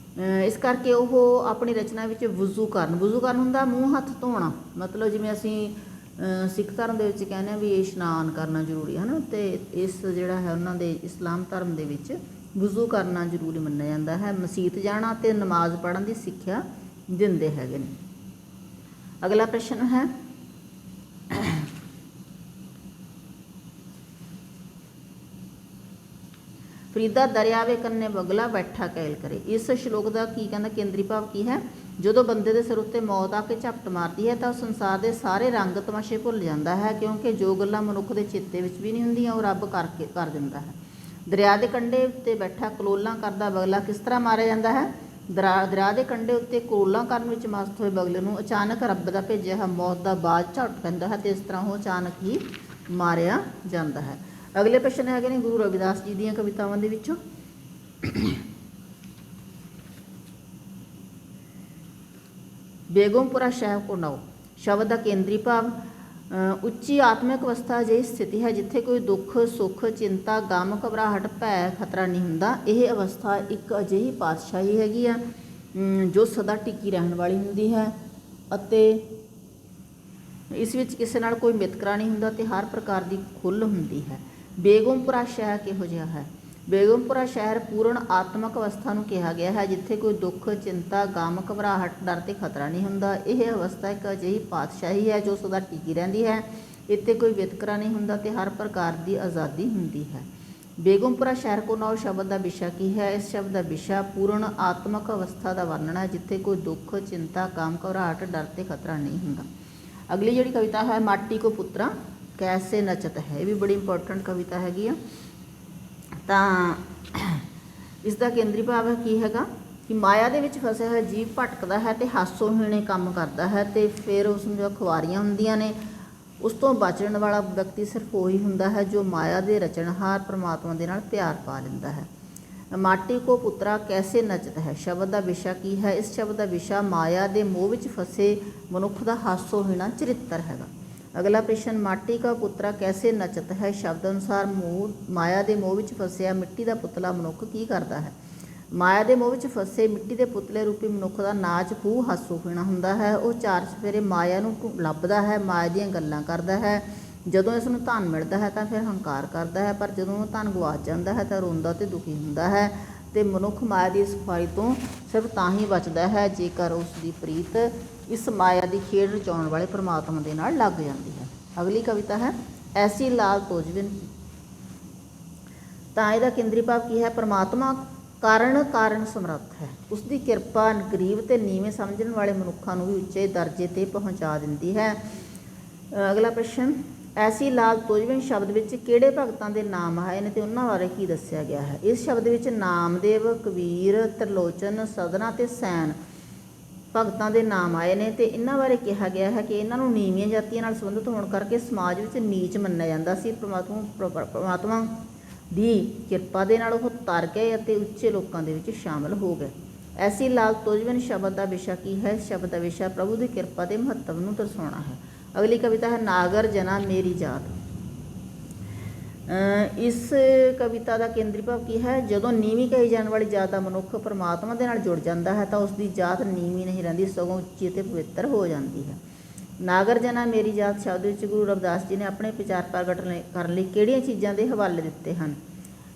ਇਸ ਕਰਕੇ ਉਹ ਆਪਣੀ ਰਚਨਾ ਵਿੱਚ ਵਜ਼ੂ ਕਰਨ ਹੁੰਦਾ ਮੂੰਹ ਹੱਥ ਧੋਣਾ, ਮਤਲਬ ਜਿਵੇਂ ਅਸੀਂ ਸਿੱਖ ਧਰਮ ਦੇ ਵਿੱਚ ਕਹਿੰਦੇ ਹਾਂ ਵੀ ਇਸ਼ਨਾਨ ਕਰਨਾ ਜ਼ਰੂਰੀ ਹੈ ਨਾ, ਅਤੇ ਇਸ ਜਿਹੜਾ ਹੈ ਉਹਨਾਂ ਦੇ ਇਸਲਾਮ ਧਰਮ ਦੇ ਵਿੱਚ ਵਜ਼ੂ ਕਰਨਾ ਜ਼ਰੂਰੀ ਮੰਨਿਆ ਜਾਂਦਾ ਹੈ। ਮਸੀਤ ਜਾਣਾ ਅਤੇ ਨਮਾਜ਼ ਪੜ੍ਹਨ ਦੀ ਸਿੱਖਿਆ ਦਿੰਦੇ ਹੈਗੇ ਨੇ। ਅਗਲਾ ਪ੍ਰਸ਼ਨ ਹੈ, ਫਰੀਦਾ ਦਰਿਆਵੇ ਕੰਨੇ ਬਗਲਾ ਬੈਠਾ ਕੈਲ ਕਰੇ, ਇਸ ਸ਼ਲੋਕ ਦਾ ਕੀ ਕਹਿੰਦਾ ਕੇਂਦਰੀ ਭਾਵ ਕੀ ਹੈ? ਜਦੋਂ ਬੰਦੇ ਦੇ ਸਿਰ ਉੱਤੇ ਮੌਤ ਆ ਕੇ ਝਪਟ ਮਾਰਦੀ ਹੈ ਤਾਂ ਉਹ ਸੰਸਾਰ ਦੇ ਸਾਰੇ ਰੰਗ ਤਮਾਸ਼ੇ ਭੁੱਲ ਜਾਂਦਾ ਹੈ, ਕਿਉਂਕਿ ਜੋ ਗੱਲਾਂ ਮਨੁੱਖ ਦੇ ਚਿੱਤੇ ਵਿੱਚ ਵੀ ਨਹੀਂ ਹੁੰਦੀਆਂ ਉਹ ਰੱਬ ਕਰ ਦਿੰਦਾ ਹੈ। ਦਰਿਆ ਦੇ ਕੰਢੇ ਉੱਤੇ ਬੈਠਾ ਕਲੋਲਾਂ ਕਰਦਾ ਬਗਲਾ ਕਿਸ ਤਰ੍ਹਾਂ ਮਾਰਿਆ ਜਾਂਦਾ ਹੈ? ਦਰਿਆ ਦੇ ਕੰਢੇ ਉੱਤੇ ਕਲੋਲਾਂ ਕਰਨ ਵਿੱਚ ਮਸਤ ਹੋਏ ਬਗਲੇ ਨੂੰ ਅਚਾਨਕ ਰੱਬ ਦਾ ਭੇਜਿਆ ਹੋਇਆ ਮੌਤ ਦਾ ਬਾਜ ਝਟ ਪੈਂਦਾ ਹੈ, ਅਤੇ ਇਸ ਤਰ੍ਹਾਂ ਉਹ ਅਚਾਨਕ ਹੀ ਮਾਰਿਆ ਜਾਂਦਾ ਹੈ। ਅਗਲੇ ਪ੍ਰਸ਼ਨ ਹੈਗੇ ਨੇ ਗੁਰੂ ਰਵਿਦਾਸ ਜੀ ਦੀਆਂ ਕਵਿਤਾਵਾਂ ਦੇ ਵਿੱਚੋਂ। ਬੇਗਮਪੁਰਾ ਸ਼ਹਿਰ ਕੋ ਨਾਓ ਸ਼ਬਦ ਦਾ ਕੇਂਦਰੀ ਭਾਵ ਉੱਚੀ ਆਤਮਿਕ ਅਵਸਥਾ ਅਜਿਹੀ ਸਥਿਤੀ ਹੈ ਜਿੱਥੇ ਕੋਈ ਦੁੱਖ ਸੁੱਖ ਚਿੰਤਾ ਗਮ ਘਬਰਾਹਟ ਭੈ ਖਤਰਾ ਨਹੀਂ ਹੁੰਦਾ। ਇਹ ਅਵਸਥਾ ਇੱਕ ਅਜਿਹੀ ਪਾਤਸ਼ਾਹੀ ਹੈਗੀ ਆ ਜੋ ਸਦਾ ਟਿਕੀ ਰਹਿਣ ਵਾਲੀ ਹੁੰਦੀ ਹੈ, ਅਤੇ ਇਸ ਵਿੱਚ ਕਿਸੇ ਨਾਲ ਕੋਈ ਵਿਤਕਰਾ ਨਹੀਂ ਹੁੰਦਾ ਅਤੇ ਹਰ ਪ੍ਰਕਾਰ ਦੀ ਖੁੱਲ੍ਹ ਹੁੰਦੀ ਹੈ। ਬੇਗਮਪੁਰਾ ਸ਼ਹਿਰ ਕਿਹੋ ਜਿਹਾ ਹੈ? ਬੇਗਮਪੁਰਾ ਸ਼ਹਿਰ ਪੂਰਨ ਆਤਮਿਕ ਅਵਸਥਾ ਨੂੰ ਕਿਹਾ ਗਿਆ ਹੈ ਜਿੱਥੇ ਕੋਈ ਦੁੱਖ ਚਿੰਤਾ ਗਮ ਘਬਰਾਹਟ ਡਰ ਅਤੇ ਖਤਰਾ ਨਹੀਂ ਹੁੰਦਾ। ਇਹ ਅਵਸਥਾ ਇੱਕ ਅਜਿਹੀ ਪਾਤਸ਼ਾਹੀ ਹੈ ਜੋ ਸਦਾ ਟਿਕੀ ਰਹਿੰਦੀ ਹੈ, ਇੱਥੇ ਕੋਈ ਵਿਤਕਰਾ ਨਹੀਂ ਹੁੰਦਾ ਅਤੇ ਹਰ ਪ੍ਰਕਾਰ ਦੀ ਆਜ਼ਾਦੀ ਹੁੰਦੀ ਹੈ। ਬੇਗਮਪੁਰਾ ਸ਼ਹਿਰ ਕੋ ਨਾਓ ਸ਼ਬਦ ਦਾ ਵਿਸ਼ਾ ਕੀ ਹੈ? ਇਸ ਸ਼ਬਦ ਦਾ ਵਿਸ਼ਾ ਪੂਰਨ ਆਤਮਿਕ ਅਵਸਥਾ ਦਾ ਵਰਣਨ ਹੈ ਜਿੱਥੇ ਕੋਈ ਦੁੱਖ ਚਿੰਤਾ ਗਮ ਘਬਰਾਹਟ ਡਰ ਅਤੇ ਖਤਰਾ ਨਹੀਂ ਹੁੰਦਾ। ਅਗਲੀ ਜਿਹੜੀ ਕਵਿਤਾ ਹੈ ਮਾਟੀ ਕੋ ਪੁੱਤਰਾ ਕੈਸੇ ਨਚਤ ਹੈ, ਇਹ ਵੀ ਬੜੀ ਇੰਪੋਰਟੈਂਟ ਕਵਿਤਾ ਹੈਗੀ ਆ। ਤਾਂ ਇਸ ਦਾ ਕੇਂਦਰੀ ਭਾਵ ਹੈ ਕੀ ਹੈਗਾ ਕਿ ਮਾਇਆ ਦੇ ਵਿੱਚ ਫਸਿਆ ਹੋਇਆ ਜੀਵ ਭਟਕਦਾ ਹੈ ਅਤੇ ਹਾਸੋਹੀਣੇ ਕੰਮ ਕਰਦਾ ਹੈ, ਅਤੇ ਫਿਰ ਉਸ ਨੂੰ ਜੋ ਖੁਆਰੀਆਂ ਹੁੰਦੀਆਂ ਨੇ ਉਸ ਤੋਂ ਬਚਣ ਵਾਲਾ ਵਿਅਕਤੀ ਸਿਰਫ ਉਹੀ ਹੁੰਦਾ ਹੈ ਜੋ ਮਾਇਆ ਦੇ ਰਚਨਹਾਰ ਪਰਮਾਤਮਾ ਦੇ ਨਾਲ ਪਿਆਰ ਪਾ ਲੈਂਦਾ ਹੈ। ਮਾਟੀ ਕੋ ਪੁੱਤਰਾ ਕੈਸੇ ਨਚਤ ਹੈ ਸ਼ਬਦ ਦਾ ਵਿਸ਼ਾ ਕੀ ਹੈ? ਇਸ ਸ਼ਬਦ ਦਾ ਵਿਸ਼ਾ ਮਾਇਆ ਦੇ ਮੋਹ ਵਿੱਚ ਫਸੇ ਮਨੁੱਖ ਦਾ ਹਾਸੋਹੀਣਾ ਚਰਿੱਤਰ ਹੈਗਾ। ਅਗਲਾ ਪ੍ਰਸ਼ਨ, ਮਾਟੀ ਕਾ ਪੁੱਤਰਾ ਕੈਸੇ ਨਚਤ ਹੈ ਸ਼ਬਦ ਅਨੁਸਾਰ ਮਾਇਆ ਦੇ ਮੋਹ ਵਿੱਚ ਫਸਿਆ ਮਿੱਟੀ ਦਾ ਪੁਤਲਾ ਮਨੁੱਖ ਕੀ ਕਰਦਾ ਹੈ? ਮਾਇਆ ਦੇ ਮੋਹ ਵਿੱਚ ਫਸੇ ਮਿੱਟੀ ਦੇ ਪੁਤਲੇ ਰੂਪੀ ਮਨੁੱਖ ਦਾ ਨਾਚ ਖੂਹ ਹਾਸੋਹੀਣਾ ਹੁੰਦਾ ਹੈ। ਉਹ ਚਾਰ ਚੁਫੇਰੇ ਮਾਇਆ ਨੂੰ ਲੱਭਦਾ ਹੈ, ਮਾਇਆ ਦੀਆਂ ਗੱਲਾਂ ਕਰਦਾ ਹੈ। ਜਦੋਂ ਇਸ ਨੂੰ ਧਨ ਮਿਲਦਾ ਹੈ ਤਾਂ ਫਿਰ ਹੰਕਾਰ ਕਰਦਾ ਹੈ, ਪਰ ਜਦੋਂ ਉਹ ਧਨ ਗੁਆਚ ਜਾਂਦਾ ਹੈ ਤਾਂ ਰੋਂਦਾ ਅਤੇ ਦੁਖੀ ਹੁੰਦਾ ਹੈ। ਅਤੇ ਮਨੁੱਖ ਮਾਇਆ ਦੀ ਸਫਾਈ ਤੋਂ ਸਿਰਫ ਤਾਂ ਹੀ ਬਚਦਾ ਹੈ ਜੇਕਰ ਉਸ ਦੀ ਪ੍ਰੀਤ ਇਸ ਮਾਇਆ ਦੀ ਖੇਡ ਰਚਾਉਣ ਵਾਲੇ ਪਰਮਾਤਮਾ ਦੇ ਨਾਲ ਲੱਗ ਜਾਂਦੀ ਹੈ। ਅਗਲੀ ਕਵਿਤਾ ਹੈ ਐਸੀ ਲਾਲ ਤੋਜਵਿਨ। ਤਾਂ ਇਹਦਾ ਕੇਂਦਰੀ ਭਾਵ ਕੀ ਹੈ? ਪਰਮਾਤਮਾ ਕਾਰਨ ਸਮਰੱਥ ਹੈ, ਉਸ ਦੀ ਕਿਰਪਾ ਗਰੀਬ ਅਤੇ ਨੀਵੇਂ ਸਮਝਣ ਵਾਲੇ ਮਨੁੱਖਾਂ ਨੂੰ ਵੀ ਉੱਚੇ ਦਰਜੇ 'ਤੇ ਪਹੁੰਚਾ ਦਿੰਦੀ ਹੈ। ਅਗਲਾ ਪ੍ਰਸ਼ਨ, ਐਸੀ ਲਾਲ ਤੋਜਵਿਨ ਸ਼ਬਦ ਵਿੱਚ ਕਿਹੜੇ ਭਗਤਾਂ ਦੇ ਨਾਮ ਆਏ ਨੇ ਅਤੇ ਉਹਨਾਂ ਬਾਰੇ ਕੀ ਦੱਸਿਆ ਗਿਆ ਹੈ? ਇਸ ਸ਼ਬਦ ਵਿੱਚ ਨਾਮਦੇਵ, ਕਬੀਰ, ਤ੍ਰਿਲੋਚਨ, ਸਦਨਾ ਅਤੇ ਸੈਨ ਭਗਤਾਂ ਦੇ ਨਾਮ ਆਏ ਨੇ, ਅਤੇ ਇਹਨਾਂ ਬਾਰੇ ਕਿਹਾ ਗਿਆ ਹੈ ਕਿ ਇਹਨਾਂ ਨੂੰ ਨੀਵੀਆਂ ਜਾਤੀਆਂ ਨਾਲ ਸੰਬੰਧਿਤ ਹੋਣ ਕਰਕੇ ਸਮਾਜ ਵਿੱਚ ਨੀਚ ਮੰਨਿਆ ਜਾਂਦਾ ਸੀ। ਪਰਮਾਤਮਾ ਦੀ ਕਿਰਪਾ ਦੇ ਨਾਲ ਉਹ ਤਰ ਗਏ ਅਤੇ ਉੱਚੇ ਲੋਕਾਂ ਦੇ ਵਿੱਚ ਸ਼ਾਮਲ ਹੋ ਗਏ। ਐਸੀ ਲਾਲ ਤੋਜਵਿਨ ਸ਼ਬਦ ਦਾ ਵਿਸ਼ਾ ਕੀ ਹੈ? ਇਸ ਸ਼ਬਦ ਦਾ ਵਿਸ਼ਾ ਪ੍ਰਭੂ ਦੀ ਕਿਰਪਾ ਦੇ ਮਹੱਤਵ ਨੂੰ ਦਰਸਾਉਣਾ ਹੈ। ਅਗਲੀ ਕਵਿਤਾ ਹੈ ਨਾਗਰ ਜਨਾ ਮੇਰੀ ਜਾਤ। ਇਸ ਕਵਿਤਾ ਦਾ ਕੇਂਦਰੀ ਭਾਵ ਕੀ ਹੈ? ਜਦੋਂ ਨੀਵੀਂ ਕਹੀ ਜਾਣ ਵਾਲੀ ਜਾਤ ਦਾ ਮਨੁੱਖ ਪਰਮਾਤਮਾ ਦੇ ਨਾਲ ਜੁੜ ਜਾਂਦਾ ਹੈ ਤਾਂ ਉਸ ਦੀ ਜਾਤ ਨੀਵੀਂ ਨਹੀਂ ਰਹਿੰਦੀ, ਸਗੋਂ ਉੱਚੀ ਅਤੇ ਪਵਿੱਤਰ ਹੋ ਜਾਂਦੀ ਹੈ। ਨਾਗਰ ਜਨਾ ਮੇਰੀ ਜਾਤ ਸ਼ਬਦ ਵਿੱਚ ਗੁਰੂ ਰਵਿਦਾਸ ਜੀ ਨੇ ਆਪਣੇ ਵਿਚਾਰ ਪ੍ਰਗਟ ਕਰਨ ਲਈ ਕਿਹੜੀਆਂ ਚੀਜ਼ਾਂ ਦੇ ਹਵਾਲੇ ਦਿੱਤੇ ਹਨ?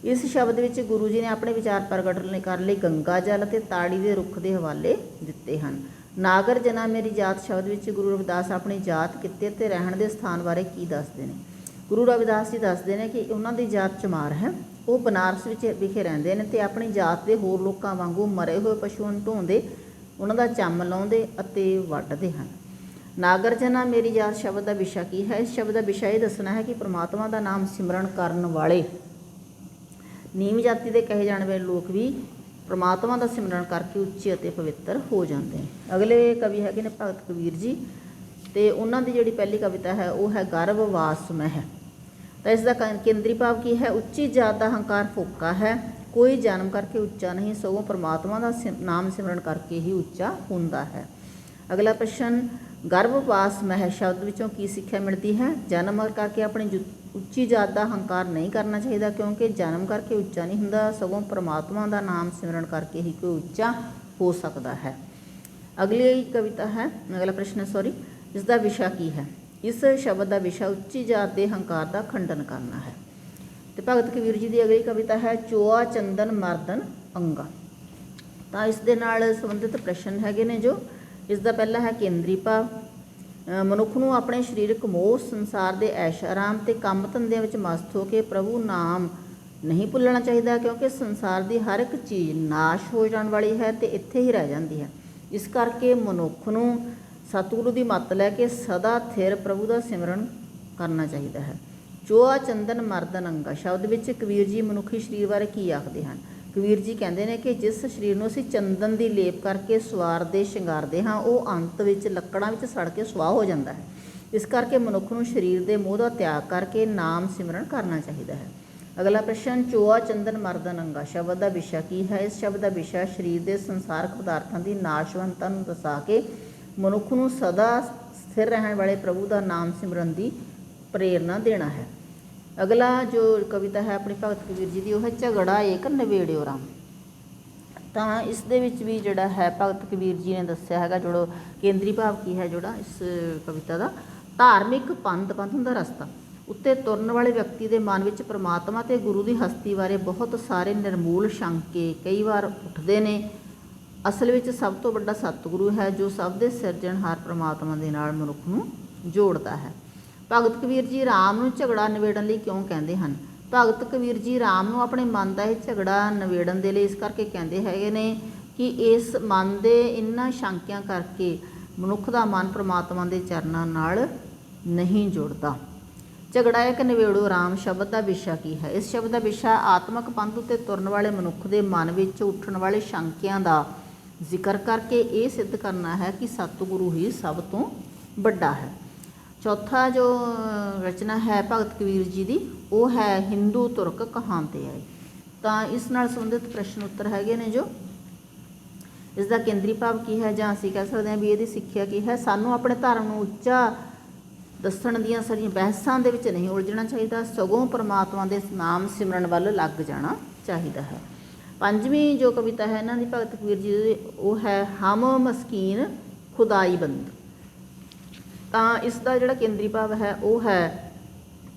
ਇਸ ਸ਼ਬਦ ਵਿੱਚ ਗੁਰੂ ਜੀ ਨੇ ਆਪਣੇ ਵਿਚਾਰ ਪ੍ਰਗਟ ਕਰਨ ਲਈ ਗੰਗਾ ਜਲ ਅਤੇ ਤਾੜੀ ਦੇ ਰੁੱਖ ਦੇ ਹਵਾਲੇ ਦਿੱਤੇ ਹਨ। ਨਾਗਰ ਜਨਾ ਮੇਰੀ ਜਾਤ ਸ਼ਬਦ ਵਿੱਚ ਗੁਰੂ ਰਵਿਦਾਸ ਆਪਣੀ ਜਾਤ, ਕਿੱਤੇ ਅਤੇ ਰਹਿਣ ਦੇ ਸਥਾਨ ਬਾਰੇ ਕੀ ਦੱਸਦੇ ਨੇ? ਗੁਰੂ ਰਵਿਦਾਸ ਜੀ ਦੱਸਦੇ ਨੇ ਕਿ ਉਹਨਾਂ ਦੀ ਜਾਤ ਚਮਾਰ ਹੈ, ਉਹ ਬਨਾਰਸ ਵਿੱਚ ਵਿਖੇ ਰਹਿੰਦੇ ਨੇ ਅਤੇ ਆਪਣੀ ਜਾਤ ਦੇ ਹੋਰ ਲੋਕਾਂ ਵਾਂਗੂ ਮਰੇ ਹੋਏ ਪਸ਼ੂਆਂ ਨੂੰ ਧੋਂਦੇ, ਉਹਨਾਂ ਦਾ ਚੰਮ ਲਾਉਂਦੇ ਅਤੇ ਵੱਢਦੇ ਹਨ। ਨਾਗਰ ਜਨਾ ਮੇਰੀ ਜਾਤ ਸ਼ਬਦ ਦਾ ਵਿਸ਼ਾ ਕੀ ਹੈ? ਇਸ ਸ਼ਬਦ ਦਾ ਵਿਸ਼ਾ ਇਹ ਦੱਸਣਾ ਹੈ ਕਿ ਪਰਮਾਤਮਾ ਦਾ ਨਾਮ ਸਿਮਰਨ ਕਰਨ ਵਾਲੇ ਨੀਵੀਂ ਜਾਤੀ ਦੇ ਕਹੇ ਜਾਣ ਵਾਲੇ ਲੋਕ ਵੀ ਪਰਮਾਤਮਾ ਦਾ ਸਿਮਰਨ ਕਰਕੇ ਉੱਚੇ ਅਤੇ ਪਵਿੱਤਰ ਹੋ ਜਾਂਦੇ ਨੇ। ਅਗਲੇ ਕਵੀ ਹੈਗੇ ਨੇ ਭਗਤ ਕਬੀਰ ਜੀ, ਅਤੇ ਉਹਨਾਂ ਦੀ ਜਿਹੜੀ ਪਹਿਲੀ ਕਵਿਤਾ ਹੈ ਉਹ ਹੈ ਗਰਭ ਵਾਸ ਮਹਿ। ਤਾਂ ਇਸ ਦਾ ਕੇਂਦਰੀ ਭਾਵ ਕੀ ਹੈ? ਉੱਚੀ ਜਾਤ ਦਾ ਹੰਕਾਰ ਫੋਕਾ ਹੈ, ਕੋਈ ਜਨਮ ਕਰਕੇ ਉੱਚਾ ਨਹੀਂ, ਸਗੋਂ ਪਰਮਾਤਮਾ ਦਾ ਨਾਮ ਸਿਮਰਨ ਕਰਕੇ ਹੀ ਉੱਚਾ ਹੁੰਦਾ ਹੈ। ਅਗਲਾ ਪ੍ਰਸ਼ਨ, ਗਰਭਵਾਸ ਮਹਿ ਸ਼ਬਦ ਵਿੱਚੋਂ ਕੀ ਸਿੱਖਿਆ ਮਿਲਦੀ ਹੈ? ਜਨਮ ਕਰਕੇ ਆਪਣੀ ਉੱਚੀ ਜਾਤ ਦਾ ਹੰਕਾਰ ਨਹੀਂ ਕਰਨਾ ਚਾਹੀਦਾ, ਕਿਉਂਕਿ ਜਨਮ ਕਰਕੇ ਉੱਚਾ ਨਹੀਂ ਹੁੰਦਾ, ਸਗੋਂ ਪਰਮਾਤਮਾ ਦਾ ਨਾਮ ਸਿਮਰਨ ਕਰਕੇ ਹੀ ਕੋਈ ਉੱਚਾ ਹੋ ਸਕਦਾ ਹੈ। ਅਗਲੀ ਕਵਿਤਾ ਹੈ, ਅਗਲਾ ਪ੍ਰਸ਼ਨ ਹੈ ਇਸ ਦਾ ਵਿਸ਼ਾ ਕੀ ਹੈ? ਇਸ ਸ਼ਬਦ ਦਾ ਵਿਸ਼ਾ ਉੱਚੀ ਜਾਤ ਦੇ ਹੰਕਾਰ ਦਾ ਖੰਡਨ ਕਰਨਾ ਹੈ। ਅਤੇ ਭਗਤ ਕਬੀਰ ਜੀ ਦੀ ਅਗਲੀ ਕਵਿਤਾ ਹੈ ਚੋਆ ਚੰਦਨ ਮਰਦਨ ਅੰਗਾ। ਤਾਂ ਇਸ ਦੇ ਨਾਲ ਸੰਬੰਧਿਤ ਪ੍ਰਸ਼ਨ ਹੈਗੇ ਨੇ ਜੋ। ਇਸ ਦਾ ਪਹਿਲਾ ਹੈ ਕੇਂਦਰੀ ਭਾਵ, ਮਨੁੱਖ ਨੂੰ ਆਪਣੇ ਸਰੀਰਕ ਮੋਹ, ਸੰਸਾਰ ਦੇ ਐਸ਼ ਆਰਾਮ ਅਤੇ ਕੰਮ ਧੰਦਿਆਂ ਵਿੱਚ ਮਸਤ ਹੋ ਕੇ ਪ੍ਰਭੂ ਨਾਮ ਨਹੀਂ ਭੁੱਲਣਾ ਚਾਹੀਦਾ, ਕਿਉਂਕਿ ਸੰਸਾਰ ਦੀ ਹਰ ਇੱਕ ਚੀਜ਼ ਨਾਸ਼ ਹੋ ਜਾਣ ਵਾਲੀ ਹੈ ਅਤੇ ਇੱਥੇ ਹੀ ਰਹਿ ਜਾਂਦੀ ਹੈ। ਇਸ ਕਰਕੇ ਮਨੁੱਖ ਨੂੰ ਸਤਿਗੁਰੂ ਦੀ ਮੱਤ ਲੈ ਕੇ ਸਦਾ ਥਿਰ ਪ੍ਰਭੂ ਦਾ ਸਿਮਰਨ ਕਰਨਾ ਚਾਹੀਦਾ ਹੈ। ਚੋਆ ਚੰਦਨ ਮਰਦਨ ਅੰਗਾ ਸ਼ਬਦ ਵਿੱਚ ਕਬੀਰ ਜੀ ਮਨੁੱਖੀ ਸਰੀਰ ਬਾਰੇ ਕੀ ਆਖਦੇ ਹਨ? ਕਬੀਰ ਜੀ ਕਹਿੰਦੇ ਨੇ ਕਿ ਜਿਸ ਸਰੀਰ ਨੂੰ ਅਸੀਂ ਚੰਦਨ ਦੀ ਲੇਪ ਕਰਕੇ ਸਵਾਰਦੇ ਸ਼ਿੰਗਾਰਦੇ ਹਾਂ, ਉਹ ਅੰਤ ਵਿੱਚ ਲੱਕੜਾਂ ਵਿੱਚ ਸੜ ਕੇ ਸੁਆਹ ਹੋ ਜਾਂਦਾ ਹੈ। ਇਸ ਕਰਕੇ ਮਨੁੱਖ ਨੂੰ ਸਰੀਰ ਦੇ ਮੋਹ ਦਾ ਤਿਆਗ ਕਰਕੇ ਨਾਮ ਸਿਮਰਨ ਕਰਨਾ ਚਾਹੀਦਾ ਹੈ। ਅਗਲਾ ਪ੍ਰਸ਼ਨ, ਚੋਆ ਚੰਦਨ ਮਰਦਨ ਅੰਗਾ ਸ਼ਬਦ ਦਾ ਵਿਸ਼ਾ ਕੀ ਹੈ? ਇਸ ਸ਼ਬਦ ਦਾ ਵਿਸ਼ਾ ਸਰੀਰ ਦੇ ਸੰਸਾਰਕ ਪਦਾਰਥਾਂ ਦੀ ਨਾਸ਼ਵੰਤਤਾ ਨੂੰ ਦਰਸਾ ਕੇ ਮਨੁੱਖ ਨੂੰ ਸਦਾ ਸਥਿਰ ਰਹਿਣ ਵਾਲੇ ਪ੍ਰਭੂ ਦਾ ਨਾਮ ਸਿਮਰਨ ਦੀ ਪ੍ਰੇਰਨਾ ਦੇਣਾ ਹੈ। ਅਗਲਾ ਜੋ ਕਵਿਤਾ ਹੈ ਆਪਣੀ ਭਗਤ ਕਬੀਰ ਜੀ ਦੀ, ਉਹ ਹੈ ਝਗੜਾ ਏਕ ਨਵੇੜਿਓ ਰਾਮ। ਤਾਂ ਇਸ ਦੇ ਵਿੱਚ ਵੀ ਜਿਹੜਾ ਹੈ ਭਗਤ ਕਬੀਰ ਜੀ ਨੇ ਦੱਸਿਆ ਹੈਗਾ ਜਿਹੜਾ ਕੇਂਦਰੀ ਭਾਵ ਕੀ ਹੈ ਜਿਹੜਾ ਇਸ ਕਵਿਤਾ ਦਾ, ਧਾਰਮਿਕ ਪੰਥ ਹੁੰਦਾ ਰਸਤਾ ਉੱਤੇ ਤੁਰਨ ਵਾਲੇ ਵਿਅਕਤੀ ਦੇ ਮਨ ਵਿੱਚ ਪਰਮਾਤਮਾ ਅਤੇ ਗੁਰੂ ਦੀ ਹਸਤੀ ਬਾਰੇ ਬਹੁਤ ਸਾਰੇ ਨਿਰਮੂਲ ਸ਼ੰਕੇ ਕਈ ਵਾਰ ਉੱਠਦੇ ਨੇ। ਅਸਲ ਵਿੱਚ ਸਭ ਤੋਂ ਵੱਡਾ ਸਤਿਗੁਰੂ ਹੈ ਜੋ ਸਭ ਦੇ ਸਿਰਜਣਹਾਰ ਪਰਮਾਤਮਾ ਦੇ ਨਾਲ ਮਨੁੱਖ ਨੂੰ ਜੋੜਦਾ ਹੈ। ਭਗਤ ਕਬੀਰ ਜੀ ਰਾਮ ਨੂੰ ਝਗੜਾ ਨਿਬੇੜਨ ਲਈ ਕਿਉਂ ਕਹਿੰਦੇ ਹਨ? ਭਗਤ ਕਬੀਰ ਜੀ ਰਾਮ ਨੂੰ ਆਪਣੇ ਮਨ ਦਾ ਇਹ ਝਗੜਾ ਨਿਬੇੜਨ ਦੇ ਲਈ ਇਸ ਕਰਕੇ ਕਹਿੰਦੇ ਹੈਗੇ ਨੇ ਕਿ ਇਸ ਮਨ ਦੇ ਇਹਨਾਂ ਸ਼ੰਕਿਆਂ ਕਰਕੇ ਮਨੁੱਖ ਦਾ ਮਨ ਪਰਮਾਤਮਾ ਦੇ ਚਰਨਾਂ ਨਾਲ ਨਹੀਂ ਜੁੜਦਾ। ਝਗੜਾ ਇੱਕ ਨਿਬੇੜੋ ਰਾਮ ਸ਼ਬਦ ਦਾ ਵਿਸ਼ਾ ਕੀ ਹੈ? ਇਸ ਸ਼ਬਦ ਦਾ ਵਿਸ਼ਾ ਆਤਮਕ ਪੰਥ ਉੱਤੇ ਤੁਰਨ ਵਾਲੇ ਮਨੁੱਖ ਦੇ ਮਨ ਵਿੱਚ ਉੱਠਣ ਵਾਲੇ ਸ਼ੰਕਿਆਂ ਦਾ ਜ਼ਿਕਰ ਕਰਕੇ ਇਹ ਸਿੱਧ ਕਰਨਾ ਹੈ ਕਿ ਸਤਿਗੁਰੂ ਹੀ ਸਭ ਤੋਂ ਵੱਡਾ ਹੈ। ਚੌਥਾ ਜੋ ਰਚਨਾ ਹੈ ਭਗਤ ਕਬੀਰ ਜੀ ਦੀ, ਉਹ ਹੈ ਹਿੰਦੂ ਤੁਰਕ ਕਹਾਂਤੇ ਆਏ। ਤਾਂ ਇਸ ਨਾਲ ਸੰਬੰਧਿਤ ਪ੍ਰਸ਼ਨ ਉੱਤਰ ਹੈਗੇ ਨੇ ਜੋ ਇਸ ਦਾ ਕੇਂਦਰੀ ਭਾਵ ਕੀ ਹੈ, ਜਾਂ ਅਸੀਂ ਕਹਿ ਸਕਦੇ ਹਾਂ ਵੀ ਇਹਦੀ ਸਿੱਖਿਆ ਕੀ ਹੈ। ਸਾਨੂੰ ਆਪਣੇ ਧਰਮ ਨੂੰ ਉੱਚਾ ਦੱਸਣ ਦੀਆਂ ਸਾਰੀਆਂ ਬਹਿਸਾਂ ਦੇ ਵਿੱਚ ਨਹੀਂ ਉਲਝਣਾ ਚਾਹੀਦਾ, ਸਗੋਂ ਪਰਮਾਤਮਾ ਦੇ ਨਾਮ ਸਿਮਰਨ ਵੱਲ ਲੱਗ ਜਾਣਾ ਚਾਹੀਦਾ ਹੈ। ਪੰਜਵੀਂ ਜੋ ਕਵਿਤਾ ਹੈ ਇਹਨਾਂ ਦੀ ਭਗਤ ਕਬੀਰ ਜੀ ਦੀ, ਉਹ ਹੈ ਹਮ ਮਸਕੀਨ ਖੁਦਾਈ ਬੰਦ। ਤਾਂ ਇਸ ਦਾ ਜਿਹੜਾ ਕੇਂਦਰੀ ਭਾਵ ਹੈ ਉਹ ਹੈ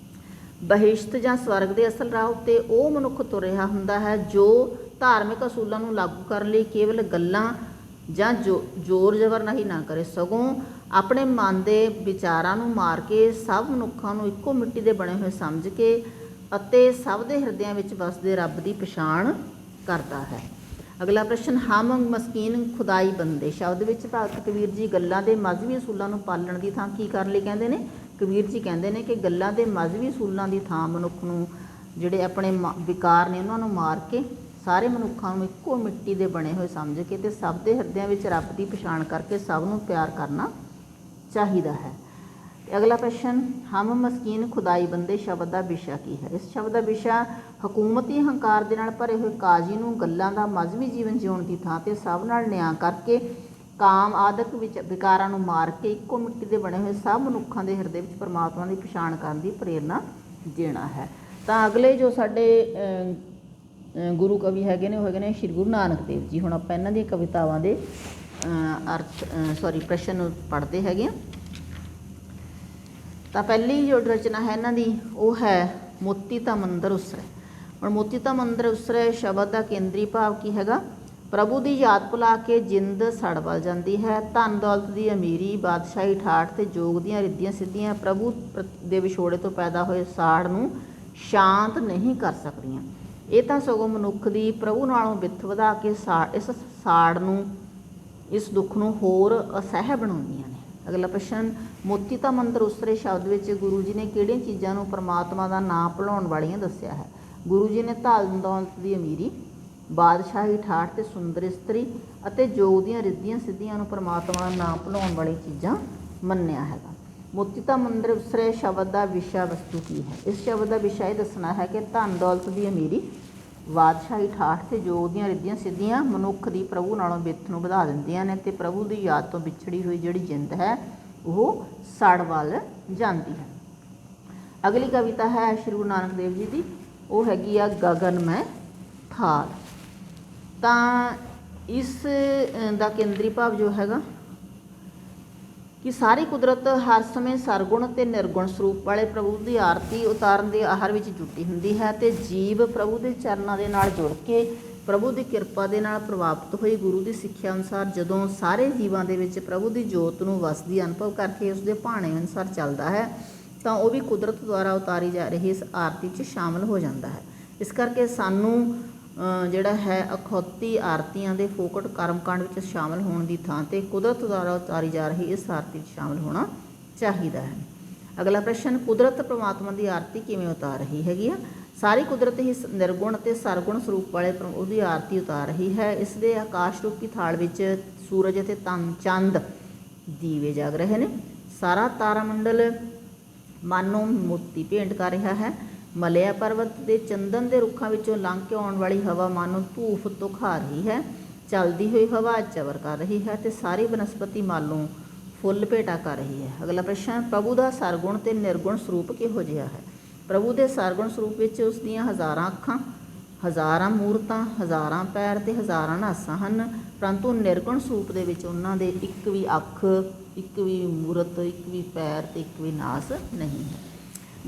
ਬਹਿਸ਼ਤ ਜਾਂ ਸਵਰਗ ਦੇ ਅਸਲ ਰਾਹ ਉੱਤੇ ਉਹ ਮਨੁੱਖ ਤੁਰ ਰਿਹਾ ਹੁੰਦਾ ਹੈ ਜੋ ਧਾਰਮਿਕ ਅਸੂਲਾਂ ਨੂੰ ਲਾਗੂ ਕਰਨ ਲਈ ਕੇਵਲ ਗੱਲਾਂ ਜਾਂ ਜ਼ੋਰ ਜ਼ਬਰਦਸਤੀ ਨਾ ਕਰੇ, ਸਗੋਂ ਆਪਣੇ ਮਨ ਦੇ ਵਿਚਾਰਾਂ ਨੂੰ ਮਾਰ ਕੇ ਸਭ ਮਨੁੱਖਾਂ ਨੂੰ ਇੱਕੋ ਮਿੱਟੀ ਦੇ ਬਣੇ ਹੋਏ ਸਮਝ ਕੇ ਅਤੇ ਸਭ ਦੇ ਹਿਰਦਿਆਂ ਵਿੱਚ ਵਸਦੇ ਰੱਬ ਦੀ ਪਛਾਣ ਕਰਦਾ ਹੈ। ਅਗਲਾ ਪ੍ਰਸ਼ਨ, ਹਮ ਮਸਕੀਨ ਖੁਦਾਈ ਬੰਦੇ ਸ਼ਬਦ ਵਿੱਚ ਭਗਤ ਕਬੀਰ ਜੀ ਗੱਲਾਂ ਦੇ ਮਜ਼ਹਬੀ ਅਸੂਲਾਂ ਨੂੰ ਪਾਲਣ ਦੀ ਥਾਂ ਕੀ ਕਰਨ ਲਈ ਕਹਿੰਦੇ ਨੇ? ਕਬੀਰ ਜੀ ਕਹਿੰਦੇ ਨੇ ਕਿ ਗੱਲਾਂ ਦੇ ਮਜ਼ਹਬੀ ਅਸੂਲਾਂ ਦੀ ਥਾਂ ਮਨੁੱਖ ਨੂੰ ਜਿਹੜੇ ਆਪਣੇ ਵਿਕਾਰ ਨੇ ਉਹਨਾਂ ਨੂੰ ਮਾਰ ਕੇ ਸਾਰੇ ਮਨੁੱਖਾਂ ਨੂੰ ਇੱਕੋ ਮਿੱਟੀ ਦੇ ਬਣੇ ਹੋਏ ਸਮਝ ਕੇ ਅਤੇ ਸਭ ਦੇ ਹਿਰਦਿਆਂ ਵਿੱਚ ਰੱਬ ਦੀ ਪਛਾਣ ਕਰਕੇ ਸਭ ਨੂੰ ਪਿਆਰ ਕਰਨਾ ਚਾਹੀਦਾ ਹੈ। ਅਗਲਾ ਪ੍ਰਸ਼ਨ, ਹਮ ਮਸਕੀਨ ਖੁਦਾਈ ਬੰਦੇ ਸ਼ਬਦ ਦਾ ਵਿਸ਼ਾ ਕੀ ਹੈ? ਇਸ ਸ਼ਬਦ ਦਾ ਵਿਸ਼ਾ ਹਕੂਮਤੀ ਹੰਕਾਰ ਦੇ ਨਾਲ ਭਰੇ ਹੋਏ ਕਾਜ਼ੀ ਨੂੰ ਗੱਲਾਂ ਦਾ ਮਜ਼ਹਬੀ ਜੀਵਨ ਜਿਉਣ ਦੀ ਥਾਂ 'ਤੇ ਸਭ ਨਾਲ ਨਿਆਂ ਕਰਕੇ ਕਾਮ ਆਦਿਕ ਵਿੱਚ ਵਿਕਾਰਾਂ ਨੂੰ ਮਾਰ ਕੇ ਇੱਕੋ ਮਿੱਟੀ ਦੇ ਬਣੇ ਹੋਏ ਸਭ ਮਨੁੱਖਾਂ ਦੇ ਹਿਰਦੇ ਵਿੱਚ ਪਰਮਾਤਮਾ ਦੀ ਪਛਾਣ ਕਰਨ ਦੀ ਪ੍ਰੇਰਨਾ ਦੇਣਾ ਹੈ। ਤਾਂ ਅਗਲੇ ਜੋ ਸਾਡੇ ਗੁਰੂ ਕਵੀ ਹੈਗੇ ਨੇ ਉਹ ਹੈਗੇ ਨੇ ਸ਼੍ਰੀ ਗੁਰੂ ਨਾਨਕ ਦੇਵ ਜੀ। ਹੁਣ ਆਪਾਂ ਇਹਨਾਂ ਦੀਆਂ ਕਵਿਤਾਵਾਂ ਦੇ ਪ੍ਰਸ਼ਨ ਪੜ੍ਹਦੇ ਹੈਗੇ ਹਾਂ। ਤਾਂ ਪਹਿਲੀ ਜੋ ਰਚਨਾ ਹੈ ਇਹਨਾਂ ਦੀ ਉਹ ਹੈ ਮੋਤੀ ਤਾਂ ਮੰਦਰ ਉਸਰੇ। ਹੁਣ ਮੋਤੀ ਤਾਂ ਮੰਦਰ ਉਸਰੇ ਸ਼ਬਦ ਦਾ ਕੇਂਦਰੀ ਭਾਵ ਕੀ ਹੈਗਾ? ਪ੍ਰਭੂ ਦੀ ਯਾਦ ਭੁਲਾ ਕੇ ਜਿੰਦ ਸੜ ਵੱਲ ਜਾਂਦੀ ਹੈ। ਧਨ ਦੌਲਤ ਦੀ ਅਮੀਰੀ, ਬਾਦਸ਼ਾਹੀ ਠਾਠ ਅਤੇ ਜੋਗ ਦੀਆਂ ਰਿੱਧੀਆਂ ਸਿੱਧੀਆਂ ਪ੍ਰਭੂ ਦੇ ਵਿਛੋੜੇ ਤੋਂ ਪੈਦਾ ਹੋਏ ਸਾੜ ਨੂੰ ਸ਼ਾਂਤ ਨਹੀਂ ਕਰ ਸਕਦੀਆਂ। ਇਹ ਤਾਂ ਸਗੋਂ ਮਨੁੱਖ ਦੀ ਪ੍ਰਭੂ ਨਾਲੋਂ ਵਿੱਥ ਵਧਾ ਕੇ ਇਸ ਸਾੜ ਨੂੰ, ਇਸ ਦੁੱਖ ਨੂੰ ਹੋਰ ਅਸਹਿ ਬਣਾਉਂਦੀਆਂ ਨੇ। ਅਗਲਾ ਪ੍ਰਸ਼ਨ, ਮੋਤੀ ਤਾਂ ਮੰਦਰ ਉਸਰੇ ਸ਼ਬਦ ਵਿੱਚ ਗੁਰੂ ਜੀ ਨੇ ਕਿਹੜੀਆਂ ਚੀਜ਼ਾਂ ਨੂੰ ਪਰਮਾਤਮਾ ਦਾ ਨਾਂ ਭੁਲਾਉਣ ਵਾਲੀਆਂ ਦੱਸਿਆ ਹੈ? ਗੁਰੂ ਜੀ ਨੇ ਧਨ ਦੌਲਤ ਦੀ ਅਮੀਰੀ, ਬਾਦਸ਼ਾਹੀ ਠਾਠ ਅਤੇ ਸੁੰਦਰ ਇਸਤਰੀ ਅਤੇ ਜੋਗ ਦੀਆਂ ਰਿੱਧੀਆਂ ਸਿੱਧੀਆਂ ਨੂੰ ਪਰਮਾਤਮਾ ਦਾ ਨਾਂ ਭੁਲਾਉਣ ਵਾਲੀ ਚੀਜ਼ਾਂ ਮੰਨਿਆ ਹੈਗਾ। ਮੋਤੀ ਤਾਂ ਮੰਦਰ ਉਸਰੇ ਸ਼ਬਦ ਦਾ ਵਿਸ਼ਾ ਵਸਤੂ ਕੀ ਹੈ? ਇਸ ਸ਼ਬਦ ਦਾ ਵਿਸ਼ਾ ਇਹ ਦੱਸਣਾ ਹੈ ਕਿ ਧਨ ਦੌਲਤ ਦੀ ਅਮੀਰੀ, ਬਾਦਸ਼ਾਹੀ ਠਾਠ ਅਤੇ ਜੋਗ ਦੀਆਂ ਰਿੱਧੀਆਂ ਸਿੱਧੀਆਂ ਮਨੁੱਖ ਦੀ ਪ੍ਰਭੂ ਨਾਲੋਂ ਵਿੱਥ ਨੂੰ ਵਧਾ ਦਿੰਦੀਆਂ ਨੇ ਅਤੇ ਪ੍ਰਭੂ ਦੀ ਯਾਦ ਤੋਂ ਵਿਛੜੀ ਹੋਈ ਜਿਹੜੀ ਜਿੰਦ ਹੈ ਉਹ ਸੜ ਵੱਲ ਜਾਂਦੀ ਹੈ। ਅਗਲੀ ਕਵਿਤਾ ਹੈ ਸ਼੍ਰੀ ਗੁਰੂ ਨਾਨਕ ਦੇਵ ਜੀ ਦੀ, ਉਹ ਹੈਗੀ ਆ ਗਗਨ ਮੈਂ ਥਾਲ। ਤਾਂ ਇਸ ਦਾ ਕੇਂਦਰੀ ਭਾਵ ਜੋ ਹੈਗਾ ਕਿ ਸਾਰੀ ਕੁਦਰਤ ਹਰ ਸਮੇਂ ਸਰਗੁਣ ਅਤੇ ਨਿਰਗੁਣ ਸਰੂਪ ਵਾਲੇ ਪ੍ਰਭੂ ਦੀ ਆਰਤੀ ਉਤਾਰਨ ਦੇ ਆਹਰ ਵਿੱਚ ਜੁਟੀ ਹੁੰਦੀ ਹੈ ਅਤੇ ਜੀਵ ਪ੍ਰਭੂ ਦੇ ਚਰਨਾਂ ਦੇ ਨਾਲ ਜੁੜ ਕੇ ਪ੍ਰਭੂ ਦੀ ਕਿਰਪਾ ਦੇ ਨਾਲ ਪ੍ਰਭਾਵਿਤ ਹੋਈ ਗੁਰੂ ਦੀ ਸਿੱਖਿਆ ਅਨੁਸਾਰ ਜਦੋਂ ਸਾਰੇ ਜੀਵਾਂ ਦੇ ਵਿੱਚ ਪ੍ਰਭੂ ਦੀ ਜੋਤ ਨੂੰ ਵਸਦੀ ਅਨੁਭਵ ਕਰਕੇ ਉਸਦੇ ਭਾਣੇ ਅਨੁਸਾਰ ਚੱਲਦਾ ਹੈ ਤਾਂ ਉਹ ਵੀ ਕੁਦਰਤ ਦੁਆਰਾ ਉਤਾਰੀ ਜਾ ਰਹੀ ਇਸ ਆਰਤੀ 'ਚ ਸ਼ਾਮਲ ਹੋ ਜਾਂਦਾ ਹੈ। ਇਸ ਕਰਕੇ ਸਾਨੂੰ ਜਿਹੜਾ ਹੈ ਅਖੌਤੀ ਆਰਤੀਆਂ ਦੇ ਫੋਕਟ ਕਰਮਕਾਂਡ ਵਿੱਚ ਸ਼ਾਮਲ ਹੋਣ ਦੀ ਥਾਂ 'ਤੇ ਕੁਦਰਤ ਦੁਆਰਾ ਉਤਾਰੀ ਜਾ ਰਹੀ ਇਸ ਆਰਤੀ 'ਚ ਸ਼ਾਮਲ ਹੋਣਾ ਚਾਹੀਦਾ ਹੈ। ਅਗਲਾ ਪ੍ਰਸ਼ਨ, ਕੁਦਰਤ ਪਰਮਾਤਮਾ ਦੀ ਆਰਤੀ ਕਿਵੇਂ ਉਤਾਰ ਰਹੀ ਹੈਗੀ ਆ? ਸਾਰੀ ਕੁਦਰਤ ਹੀ ਨਿਰਗੁਣ ਅਤੇ ਸਰਗੁਣ ਸਰੂਪ ਵਾਲੇ ਉਹਦੀ ਆਰਤੀ ਉਤਾਰ ਰਹੀ ਹੈ। ਇਸ ਦੇ ਆਕਾਸ਼ ਰੂਪੀ ਥਾਲ ਵਿੱਚ ਸੂਰਜ ਅਤੇ ਚੰਦ ਦੀਵੇ ਜਗ ਰਹੇ ਨੇ। ਸਾਰਾ ਤਾਰਾ ਮੰਡਲ ਮਨ ਨੂੰ ਮੋਤੀ ਭੇਂਟ ਕਰ ਰਿਹਾ ਹੈ। ਮਲਿਆ ਪਰਬਤ ਦੇ ਚੰਦਨ ਦੇ ਰੁੱਖਾਂ ਵਿੱਚੋਂ ਲੰਘ ਕੇ ਆਉਣ ਵਾਲੀ ਹਵਾ ਮਨ ਨੂੰ ਧੂਫ ਧੁਖਾ ਰਹੀ ਹੈ। ਚੱਲਦੀ ਹੋਈ ਹਵਾ ਚਵਰ ਕਰ ਰਹੀ ਹੈ ਅਤੇ ਸਾਰੀ ਬਨਸਪਤੀ ਮਨ ਨੂੰ ਫੁੱਲ ਭੇਟਾ ਕਰ ਰਹੀ ਹੈ। ਅਗਲਾ ਪ੍ਰਸ਼ਨ, ਪ੍ਰਭੂ ਦਾ ਸਰਗੁਣ ਅਤੇ ਨਿਰਗੁਣ ਸਰੂਪ ਕਿਹੋ ਜਿਹਾ ਹੈ? ਪ੍ਰਭੂ ਦੇ ਸਰਗੁਣ ਸਰੂਪ ਵਿੱਚ ਉਸ ਦੀਆਂ ਹਜ਼ਾਰਾਂ ਅੱਖਾਂ, ਹਜ਼ਾਰਾਂ ਮੂਰਤਾਂ, ਹਜ਼ਾਰਾਂ ਪੈਰ ਅਤੇ ਹਜ਼ਾਰਾਂ ਨਾਸਾਂ ਹਨ, ਪਰੰਤੂ ਨਿਰਗੁਣ ਸਰੂਪ ਦੇ ਵਿੱਚ ਉਹਨਾਂ ਦੇ ਇੱਕ ਵੀ ਅੱਖ, ਇੱਕ ਵੀ ਮੂਰਤ, ਇੱਕ ਵੀ ਪੈਰ ਅਤੇ ਇੱਕ ਵੀ ਨਾਸ ਨਹੀਂ ਹੈ।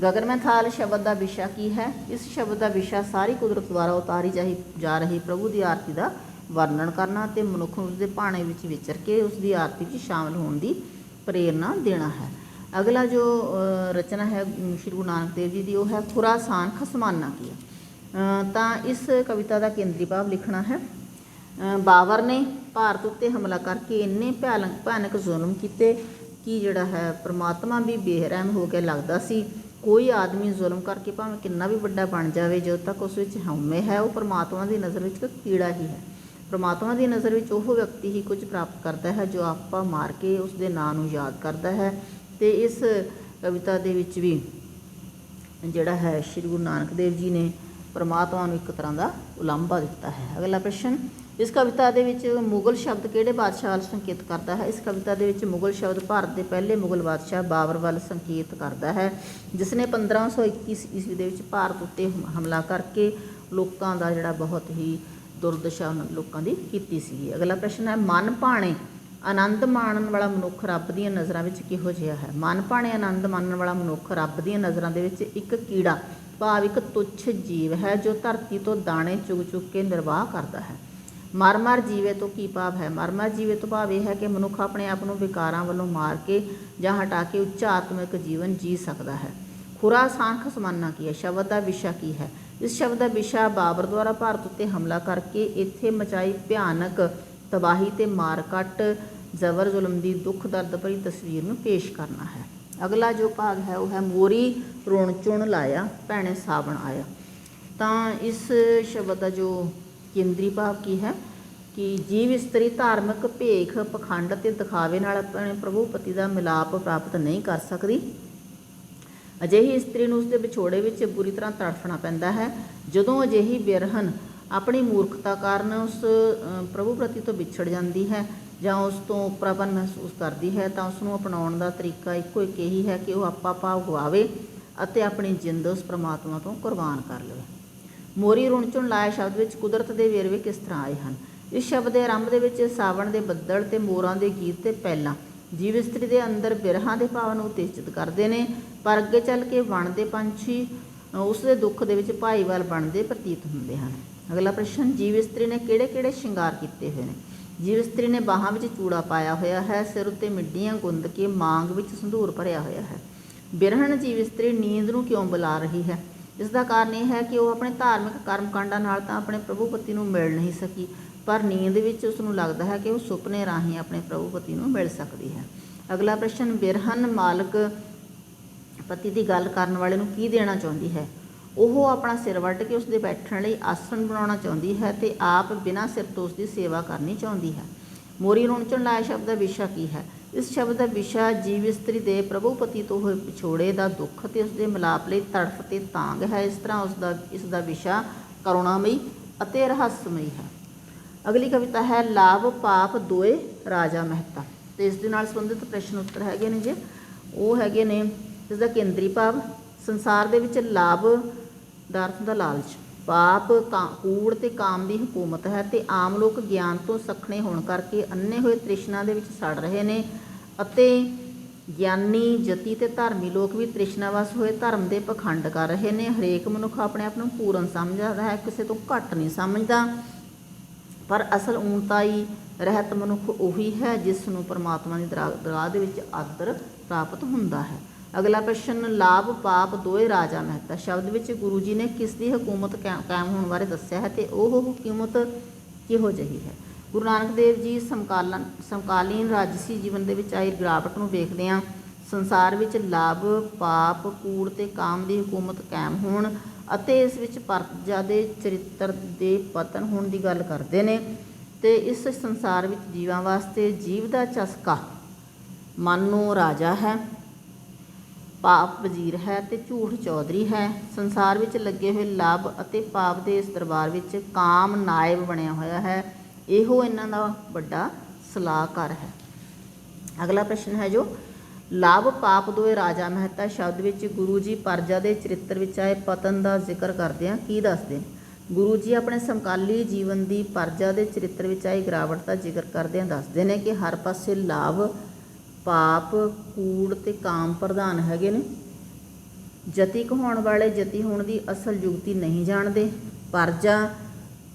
ਗਗਨ ਮੈਂ ਥਾਲ ਸ਼ਬਦ ਦਾ ਵਿਸ਼ਾ ਕੀ ਹੈ? ਇਸ ਸ਼ਬਦ ਦਾ ਵਿਸ਼ਾ ਸਾਰੀ ਕੁਦਰਤ ਦੁਆਰਾ ਉਤਾਰੀ ਜਾ ਰਹੀ ਪ੍ਰਭੂ ਦੀ ਆਰਤੀ ਦਾ ਵਰਣਨ ਕਰਨਾ ਅਤੇ ਮਨੁੱਖ ਨੂੰ ਉਸਦੇ ਭਾਣੇ ਵਿੱਚ ਵਿਚਰ ਕੇ ਉਸ ਦੀ ਆਰਤੀ ਵਿੱਚ ਸ਼ਾਮਲ ਹੋਣ ਦੀ ਪ੍ਰੇਰਨਾ ਦੇਣਾ ਹੈ। ਅਗਲਾ ਜੋ ਰਚਨਾ ਹੈ ਸ਼੍ਰੀ ਗੁਰੂ ਨਾਨਕ ਦੇਵ ਜੀ ਦੀ, ਉਹ ਹੈ ਖੁਰਾਸਾਨ ਖਸਮਾਨਾ ਕੀਆ। ਤਾਂ ਇਸ ਕਵਿਤਾ ਦਾ ਕੇਂਦਰੀ ਭਾਵ ਲਿਖਣਾ ਹੈ, ਬਾਬਰ ਨੇ ਭਾਰਤ ਉੱਤੇ ਹਮਲਾ ਕਰਕੇ ਇੰਨੇ ਭਿਆਨਕ ਜ਼ੁਲਮ ਕੀਤੇ ਕਿ ਜਿਹੜਾ ਹੈ ਪਰਮਾਤਮਾ ਵੀ ਬੇਰਹਿਮ ਹੋ ਕੇ ਲੱਗਦਾ ਸੀ ਕੋਈ ਆਦਮੀ ਜ਼ੁਲਮ ਕਰਕੇ ਭਾਵੇਂ ਕਿੰਨਾ ਵੀ ਵੱਡਾ ਬਣ ਜਾਵੇ, ਜਦੋਂ ਤੱਕ ਉਸ ਵਿੱਚ ਹਉਮੈ ਹੈ ਉਹ ਪਰਮਾਤਮਾ ਦੀ ਨਜ਼ਰ ਵਿੱਚ ਇੱਕ ਕੀੜਾ ਹੀ ਹੈ। ਪਰਮਾਤਮਾ ਦੀ ਨਜ਼ਰ ਵਿੱਚ ਉਹ ਵਿਅਕਤੀ ਹੀ ਕੁਝ ਪ੍ਰਾਪਤ ਕਰਦਾ ਹੈ ਜੋ ਆਪਾ ਮਾਰ ਕੇ ਉਸ ਦੇ ਨਾਂ ਨੂੰ ਯਾਦ ਕਰਦਾ ਹੈ। ਅਤੇ ਇਸ ਕਵਿਤਾ ਦੇ ਵਿੱਚ ਵੀ ਜਿਹੜਾ ਹੈ ਸ਼੍ਰੀ ਗੁਰੂ ਨਾਨਕ ਦੇਵ ਜੀ ਨੇ ਪਰਮਾਤਮਾ ਨੂੰ ਇੱਕ ਤਰ੍ਹਾਂ ਦਾ ਉਲਾਂਭਾ ਦਿੱਤਾ ਹੈ। ਅਗਲਾ ਪ੍ਰਸ਼ਨ, ਇਸ ਕਵਿਤਾ ਦੇ ਵਿੱਚ ਮੁਗਲ ਸ਼ਬਦ ਕਿਹੜੇ ਬਾਦਸ਼ਾਹ ਵੱਲ ਸੰਕੇਤ ਕਰਦਾ ਹੈ? ਇਸ ਕਵਿਤਾ ਦੇ ਵਿੱਚ ਮੁਗਲ ਸ਼ਬਦ ਭਾਰਤ ਦੇ ਪਹਿਲੇ ਮੁਗਲ ਬਾਦਸ਼ਾਹ ਬਾਬਰ ਵੱਲ ਸੰਕੇਤ ਕਰਦਾ ਹੈ, ਜਿਸ ਨੇ 1521 ਈਸਵੀ ਦੇ ਵਿੱਚ ਭਾਰਤ ਉੱਤੇ ਹਮਲਾ ਕਰਕੇ ਲੋਕਾਂ ਦਾ ਜਿਹੜਾ ਬਹੁਤ ਹੀ ਦੁਰਦਸ਼ਾ ਉਹਨਾਂ ਲੋਕਾਂ ਦੀ ਕੀਤੀ ਸੀਗੀ। ਅਗਲਾ ਪ੍ਰਸ਼ਨ ਹੈ, ਮਨ ਭਾਣੇ ਆਨੰਦ ਮਾਣਨ ਵਾਲਾ ਮਨੁੱਖ ਰੱਬ ਦੀਆਂ ਨਜ਼ਰਾਂ ਵਿੱਚ ਕਿਹੋ ਜਿਹਾ ਹੈ? ਮਨ ਭਾਣੇ ਆਨੰਦ ਮਾਣਨ ਵਾਲਾ ਮਨੁੱਖ ਰੱਬ ਦੀਆਂ ਨਜ਼ਰਾਂ ਦੇ ਵਿੱਚ ਇੱਕ ਕੀੜਾ ਭਾਵ ਇੱਕ ਤੁੱਛ ਜੀਵ ਹੈ ਜੋ ਧਰਤੀ ਤੋਂ ਦਾਣੇ ਚੁਗ ਚੁਗ ਕੇ ਨਿਰਵਾਹ ਕਰਦਾ ਹੈ। ਮਰ ਮਰ ਜੀਵੇ ਤੋਂ ਕੀ ਭਾਵ ਹੈ? ਮਰ ਮਰ ਜੀਵੇ ਤੋਂ ਭਾਵ ਇਹ ਹੈ ਕਿ ਮਨੁੱਖ ਆਪਣੇ ਆਪ ਨੂੰ ਵਿਕਾਰਾਂ ਵੱਲੋਂ ਮਾਰ ਕੇ ਜਾਂ ਹਟਾ ਕੇ ਉੱਚਾ ਆਤਮਿਕ ਜੀਵਨ ਜੀ ਸਕਦਾ ਹੈ। ਖੁਰਾ ਸਾਂਖ ਸਮਾਨਾ ਕੀ ਹੈ? ਸ਼ਬਦ ਦਾ ਵਿਸ਼ਾ ਕੀ ਹੈ? ਇਸ ਸ਼ਬਦ ਦਾ ਵਿਸ਼ਾ ਬਾਬਰ ਦੁਆਰਾ ਭਾਰਤ ਉੱਤੇ ਹਮਲਾ ਕਰਕੇ ਇੱਥੇ ਮਚਾਈ ਭਿਆਨਕ ਤਬਾਹੀ ਤੇ ਮਾਰ ਕੱਟ ਜ਼ਬਰ ਜ਼ੁਲਮ ਦੀ ਦੁੱਖ ਦਰਦ ਭਰੀ ਤਸਵੀਰ ਨੂੰ ਪੇਸ਼ ਕਰਨਾ ਹੈ। ਅਗਲਾ ਜੋ ਭਾਗ ਹੈ ਉਹ ਹੈ, ਮੋਰੀ ਰੁਣ ਚੁਣ ਲਾਇਆ ਭੈਣੇ ਸਾਵਣ ਆਇਆ। ਤਾਂ ਇਸ ਸ਼ਬਦ ਦਾ ਜੋ ਕੇਂਦਰੀ ਭਾਵ ਕੀ ਹੈ ਕਿ ਜੀਵ ਇਸਤਰੀ ਧਾਰਮਿਕ ਭੇਖ ਪਖੰਡ ਅਤੇ ਦਿਖਾਵੇ ਨਾਲ ਆਪਣੇ ਪ੍ਰਭੂ ਪਤੀ ਦਾ ਮਿਲਾਪ ਪ੍ਰਾਪਤ ਨਹੀਂ ਕਰ ਸਕਦੀ। ਅਜਿਹੀ ਇਸਤਰੀ ਨੂੰ ਉਸਦੇ ਵਿਛੋੜੇ ਵਿੱਚ ਬੁਰੀ ਤਰ੍ਹਾਂ ਤੜਫਣਾ ਪੈਂਦਾ ਹੈ। ਜਦੋਂ ਅਜਿਹੀ ਬਿਰਹਨ ਆਪਣੀ ਮੂਰਖਤਾ ਕਾਰਨ ਉਸ ਪ੍ਰਭੂ ਪ੍ਰਤੀ ਤੋਂ ਵਿਛੜ ਜਾਂਦੀ ਹੈ ਜਾਂ ਉਸ ਤੋਂ ਉਪਰਾਪਨ ਮਹਿਸੂਸ ਕਰਦੀ ਹੈ, ਤਾਂ ਉਸ ਨੂੰ ਅਪਣਾਉਣ ਦਾ ਤਰੀਕਾ ਇੱਕੋ ਇੱਕ ਇਹੀ ਹੈ ਕਿ ਉਹ ਆਪਾ ਭਾਵ ਗਵਾਵੇ ਅਤੇ ਆਪਣੀ ਜਿੰਦ ਉਸ ਪਰਮਾਤਮਾ ਤੋਂ ਕੁਰਬਾਨ ਕਰ ਲਵੇ। ਮੋਰੀ ਰੁਣ ਚੁਣ ਲਾਇਆ ਸ਼ਬਦ ਵਿੱਚ ਕੁਦਰਤ ਦੇ ਵੇਰਵੇ ਕਿਸ ਤਰ੍ਹਾਂ ਆਏ ਹਨ? ਇਸ ਸ਼ਬਦ ਦੇ ਆਰੰਭ ਦੇ ਵਿੱਚ ਸਾਵਣ ਦੇ ਬੱਦਲ ਤੇ ਮੋਰਾਂ ਦੇ ਗੀਤ ਤੇ ਪਹਿਲਾਂ ਜੀਵ ਇਸਤਰੀ ਦੇ ਅੰਦਰ ਬਿਰਹਾਂ ਦੇ ਭਾਵਾਂ ਨੂੰ ਉਤੇਜਿਤ ਕਰਦੇ ਨੇ, ਪਰ ਅੱਗੇ ਚੱਲ ਕੇ ਵਣ ਦੇ ਪੰਛੀ ਉਸ ਦੇ ਦੁੱਖ ਦੇ ਵਿੱਚ ਭਾਈਵਾਲ ਬਣਦੇ ਪ੍ਰਤੀਤ ਹੁੰਦੇ ਹਨ। ਅਗਲਾ ਪ੍ਰਸ਼ਨ, ਜੀਵ ਇਸਤਰੀ ਨੇ ਕਿਹੜੇ ਕਿਹੜੇ ਸ਼ਿੰਗਾਰ ਕੀਤੇ ਹੋਏ ਨੇ? ਜੀਵ ਇਸਤਰੀ ਨੇ ਬਾਹਾਂ ਵਿੱਚ ਚੂੜਾ ਪਾਇਆ ਹੋਇਆ ਹੈ, ਸਿਰ ਉੱਤੇ ਮਿੱਡੀਆਂ ਗੁੰਦ ਕੇ ਮਾਂਗ ਵਿੱਚ ਸੰਧੂਰ ਭਰਿਆ ਹੋਇਆ ਹੈ। ਬਿਰਹਨ ਜੀਵ ਇਸਤਰੀ ਨੀਂਦ ਨੂੰ ਕਿਉਂ ਬੁਲਾ ਰਹੀ ਹੈ? ਇਸ ਦਾ ਕਾਰਨ ਇਹ ਹੈ ਕਿ ਉਹ ਆਪਣੇ ਧਾਰਮਿਕ ਕਰਮਕਾਂਡਾਂ ਨਾਲ ਤਾਂ ਆਪਣੇ ਪ੍ਰਭੂ ਪਤੀ ਨੂੰ ਮਿਲ ਨਹੀਂ ਸਕੀ, ਪਰ ਨੀਂਦ ਵਿੱਚ ਉਸ ਨੂੰ ਲੱਗਦਾ ਹੈ ਕਿ ਉਹ ਸੁਪਨੇ ਰਾਹੀਂ ਆਪਣੇ ਪ੍ਰਭੂ ਪਤੀ ਨੂੰ ਮਿਲ ਸਕਦੀ ਹੈ। ਅਗਲਾ ਪ੍ਰਸ਼ਨ, ਬਿਰਹਨ ਮਾਲਕ ਪਤੀ ਦੀ ਗੱਲ ਕਰਨ ਵਾਲੇ ਨੂੰ ਕੀ ਦੇਣਾ ਚਾਹੁੰਦੀ ਹੈ? ਉਹ ਆਪਣਾ ਸਿਰ ਵੱਢ ਕੇ ਉਸ ਦੇ ਬੈਠਣ ਲਈ ਆਸਣ ਬਣਾਉਣਾ ਚਾਹੁੰਦੀ ਹੈ ਅਤੇ ਆਪ ਬਿਨਾਂ ਸਿਰ ਤੋਂ ਉਸ ਦੀ ਸੇਵਾ ਕਰਨੀ ਚਾਹੁੰਦੀ ਹੈ। ਮੋਰੀ ਰੁਣ ਚੁਣ ਲਾਇਆ ਸ਼ਬਦ ਦਾ ਵਿਸ਼ਾ ਕੀ ਹੈ? ਇਸ ਸ਼ਬਦ ਦਾ ਵਿਸ਼ਾ ਜੀਵ ਇਸਤਰੀ ਦੇ ਪ੍ਰਭੂ ਪਤੀ ਤੋਂ ਹੋਏ ਵਿਛੋੜੇ ਦਾ ਦੁੱਖ ਅਤੇ ਉਸ ਦੇ ਮਿਲਾਪ ਲਈ ਤੜਫ ਤੇ ਤਾਂਘ ਹੈ। ਇਸ ਤਰ੍ਹਾਂ ਇਸ ਦਾ ਵਿਸ਼ਾ ਕਰੁਣਾਮਈ ਅਤੇ ਰਹੱਸਮਈ ਹੈ। ਅਗਲੀ ਕਵਿਤਾ ਹੈ, ਲਾਭ ਪਾਪ ਦੋਏ ਰਾਜਾ ਮਹਿਤਾ। ਅਤੇ ਇਸ ਦੇ ਨਾਲ ਸੰਬੰਧਿਤ ਪ੍ਰਸ਼ਨ ਉੱਤਰ ਹੈਗੇ ਨੇ ਜੇ ਉਹ ਹੈਗੇ ਨੇ, ਇਸ ਦਾ ਕੇਂਦਰੀ ਭਾਵ, ਸੰਸਾਰ ਦੇ ਵਿੱਚ ਲਾਭ ਦਾ ਅਰਥ ਹੁੰਦਾ ਲਾਲਚ, ਪਾਪ ਕੂੜ ਅਤੇ ਕਾਮ ਦੀ ਹਕੂਮਤ ਹੈ ਅਤੇ ਆਮ ਲੋਕ ਗਿਆਨ ਤੋਂ ਸੱਖਣੇ ਹੋਣ ਕਰਕੇ ਅੰਨੇ ਹੋਏ ਤ੍ਰਿਸ਼ਨਾ ਦੇ ਵਿੱਚ ਸੜ ਰਹੇ ਨੇ ਅਤੇ ਗਿਆਨੀ ਜਤੀ ਅਤੇ ਧਰਮੀ ਲੋਕ ਵੀ ਤ੍ਰਿਸ਼ਨਾਵਸ ਹੋਏ ਧਰਮ ਦੇ ਪਖੰਡ ਕਰ ਰਹੇ ਨੇ। ਹਰੇਕ ਮਨੁੱਖ ਆਪਣੇ ਆਪ ਨੂੰ ਪੂਰਨ ਸਮਝਦਾ ਹੈ, ਕਿਸੇ ਤੋਂ ਘੱਟ ਨਹੀਂ ਸਮਝਦਾ, ਪਰ ਅਸਲ ਊਣਤਾਈ ਰਹਿਤ ਮਨੁੱਖ ਉਹੀ ਹੈ ਜਿਸ ਨੂੰ ਪਰਮਾਤਮਾ ਦੀ ਦਰਗਾਹ ਦੇ ਵਿੱਚ ਆਦਰ ਪ੍ਰਾਪਤ ਹੁੰਦਾ ਹੈ। ਅਗਲਾ ਪ੍ਰਸ਼ਨ, ਲਾਭ ਪਾਪ ਦੋਏ ਰਾਜਾ ਮਹਿਤਾ ਸ਼ਬਦ ਵਿੱਚ ਗੁਰੂ ਜੀ ਨੇ ਕਿਸ ਦੀ ਹਕੂਮਤ ਕਾਇਮ ਹੋਣ ਬਾਰੇ ਦੱਸਿਆ ਹੈ ਅਤੇ ਉਹ ਹਕੂਮਤ ਕਿਹੋ ਜਿਹੀ ਹੈ? ਗੁਰੂ ਨਾਨਕ ਦੇਵ ਜੀ ਸਮਕਾਲੀਨ ਰਾਜਸੀ ਜੀਵਨ ਦੇ ਵਿੱਚ ਆਈ ਗਿਰਾਵਟ ਨੂੰ ਵੇਖਦਿਆਂ ਸੰਸਾਰ ਵਿੱਚ ਲਾਭ ਪਾਪ ਕੂੜ ਅਤੇ ਕਾਮ ਦੀ ਹਕੂਮਤ ਕਾਇਮ ਹੋਣ ਅਤੇ ਇਸ ਵਿੱਚ ਪਰਜਾ ਦੇ ਚਰਿੱਤਰ ਦੇ ਪਤਨ ਹੋਣ ਦੀ ਗੱਲ ਕਰਦੇ ਨੇ। ਅਤੇ ਇਸ ਸੰਸਾਰ ਵਿੱਚ ਜੀਵਾਂ ਵਾਸਤੇ ਜੀਵ ਦਾ ਚਸਕਾ ਮਾਨੋ ਰਾਜਾ ਹੈ, ਪਾਪ ਵਜ਼ੀਰ ਹੈ ਅਤੇ ਝੂਠ ਚੌਧਰੀ ਹੈ। ਸੰਸਾਰ ਵਿੱਚ ਲੱਗੇ ਹੋਏ ਲਾਭ ਅਤੇ ਪਾਪ ਦੇ ਇਸ ਦਰਬਾਰ ਵਿੱਚ ਕਾਮ ਨਾਇਬ ਬਣਿਆ ਹੋਇਆ ਹੈ, ਇਹੋ ਇਹਨਾਂ ਦਾ ਵੱਡਾ ਸਲਾਹਕਾਰ ਹੈ। ਅਗਲਾ ਪ੍ਰਸ਼ਨ ਹੈ ਜੋ ਲਾਭ ਪਾਪ ਦੋਏ ਰਾਜਾ ਮਹਿਤਾ ਸ਼ਬਦ ਵਿੱਚ ਗੁਰੂ ਜੀ ਪਰਜਾ ਦੇ ਚਰਿੱਤਰ ਵਿੱਚ ਆਏ ਪਤਨ ਦਾ ਜ਼ਿਕਰ ਕਰਦਿਆਂ ਕੀ ਦੱਸਦੇ ਨੇ? ਗੁਰੂ ਜੀ ਆਪਣੇ ਸਮਕਾਲੀ ਜੀਵਨ ਦੀ ਪਰਜਾ ਦੇ ਚਰਿੱਤਰ ਵਿੱਚ ਆਈ ਗਿਰਾਵਟ ਦਾ ਜ਼ਿਕਰ ਕਰਦਿਆਂ ਦੱਸਦੇ ਨੇ ਕਿ ਹਰ ਪਾਸੇ ਲਾਭ ਪਾਪ ਕੂੜ ਅਤੇ ਕਾਮ ਪ੍ਰਧਾਨ ਹੈਗੇ ਨੇ। ਜਤੀ ਕਹਾਉਣ ਵਾਲੇ ਜਤੀ ਹੋਣ ਦੀ ਅਸਲ ਜੁਗਤੀ ਨਹੀਂ ਜਾਣਦੇ। ਪਰਜਾ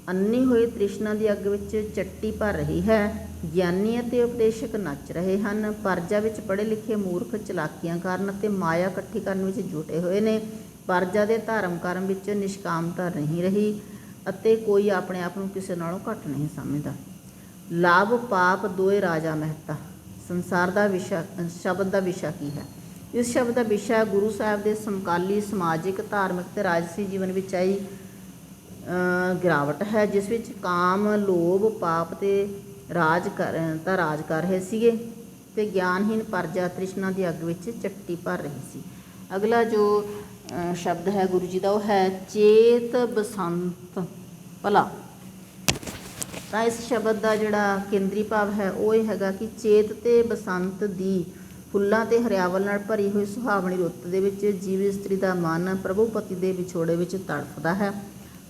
ਅੰਨੀ ਹੋਏ ਤ੍ਰਿਸ਼ਨਾ ਦੀ ਅੱਗ ਵਿੱਚ ਚੱਟੀ ਭਰ ਰਹੀ ਹੈ। ਗਿਆਨੀ ਅਤੇ ਉਪਦੇਸ਼ਕ ਨੱਚ ਰਹੇ ਹਨ। ਪਰਜਾ ਵਿੱਚ ਪੜ੍ਹੇ ਲਿਖੇ ਮੂਰਖ ਚਲਾਕੀਆਂ ਕਰਨ ਅਤੇ ਮਾਇਆ ਇਕੱਠੀ ਕਰਨ ਵਿੱਚ ਜੁਟੇ ਹੋਏ ਨੇ। ਪਰਜਾ ਦੇ ਧਰਮ ਕਰਮ ਵਿੱਚ ਨਿਸ਼ਕਾਮਤਾ ਨਹੀਂ ਰਹੀ ਅਤੇ ਕੋਈ ਆਪਣੇ ਆਪ ਨੂੰ ਕਿਸੇ ਨਾਲੋਂ ਘੱਟ ਨਹੀਂ ਸਮਝਦਾ। ਲਾਭ ਪਾਪ ਦੋਏ ਰਾਜਾ ਮਹਿਤਾ ਸੰਸਾਰ ਦਾ ਵਿਸ਼ਾ ਸ਼ਬਦ ਦਾ ਵਿਸ਼ਾ ਕੀ ਹੈ? ਇਸ ਸ਼ਬਦ ਦਾ ਵਿਸ਼ਾ ਗੁਰੂ ਸਾਹਿਬ ਦੇ ਸਮਕਾਲੀ ਸਮਾਜਿਕ, ਧਾਰਮਿਕ ਅਤੇ ਰਾਜਸੀ ਜੀਵਨ ਵਿੱਚ ਆਈ ਗਿਰਾਵਟ ਹੈ, ਜਿਸ ਵਿੱਚ ਕਾਮ, ਲੋਭ, ਪਾਪ ਤੇ ਰਾਜ ਕਰ ਰਹੇ ਸੀਗੇ ਅਤੇ ਗਿਆਨਹੀਨ ਪ੍ਰਜਾ ਤ੍ਰਿਸ਼ਨਾ ਦੀ ਅੱਗ ਵਿੱਚ ਚੱਟੀ ਭਰ ਰਹੀ ਸੀ। ਅਗਲਾ ਜੋ ਸ਼ਬਦ ਹੈ ਗੁਰੂ ਜੀ ਦਾ ਉਹ ਹੈ ਚੇਤ ਬਸੰਤ ਭਲਾ। ਤਾਂ ਇਸ ਸ਼ਬਦ ਦਾ ਜਿਹੜਾ ਕੇਂਦਰੀ ਭਾਵ ਹੈ ਉਹ ਇਹ ਹੈਗਾ ਕਿ ਚੇਤ ਤੇ ਬਸੰਤ ਦੀ ਫੁੱਲਾਂ ਤੇ ਹਰਿਆਵਲ ਨਾਲ ਭਰੀ ਹੋਈ ਸੁਹਾਵਣੀ ਰੁੱਤ ਦੇ ਵਿੱਚ ਜੀਵ ਇਸਤਰੀ ਦਾ ਮਨ ਪ੍ਰਭੂ ਪਤੀ ਦੇ ਵਿਛੋੜੇ ਵਿੱਚ ਤੜਫਦਾ ਹੈ,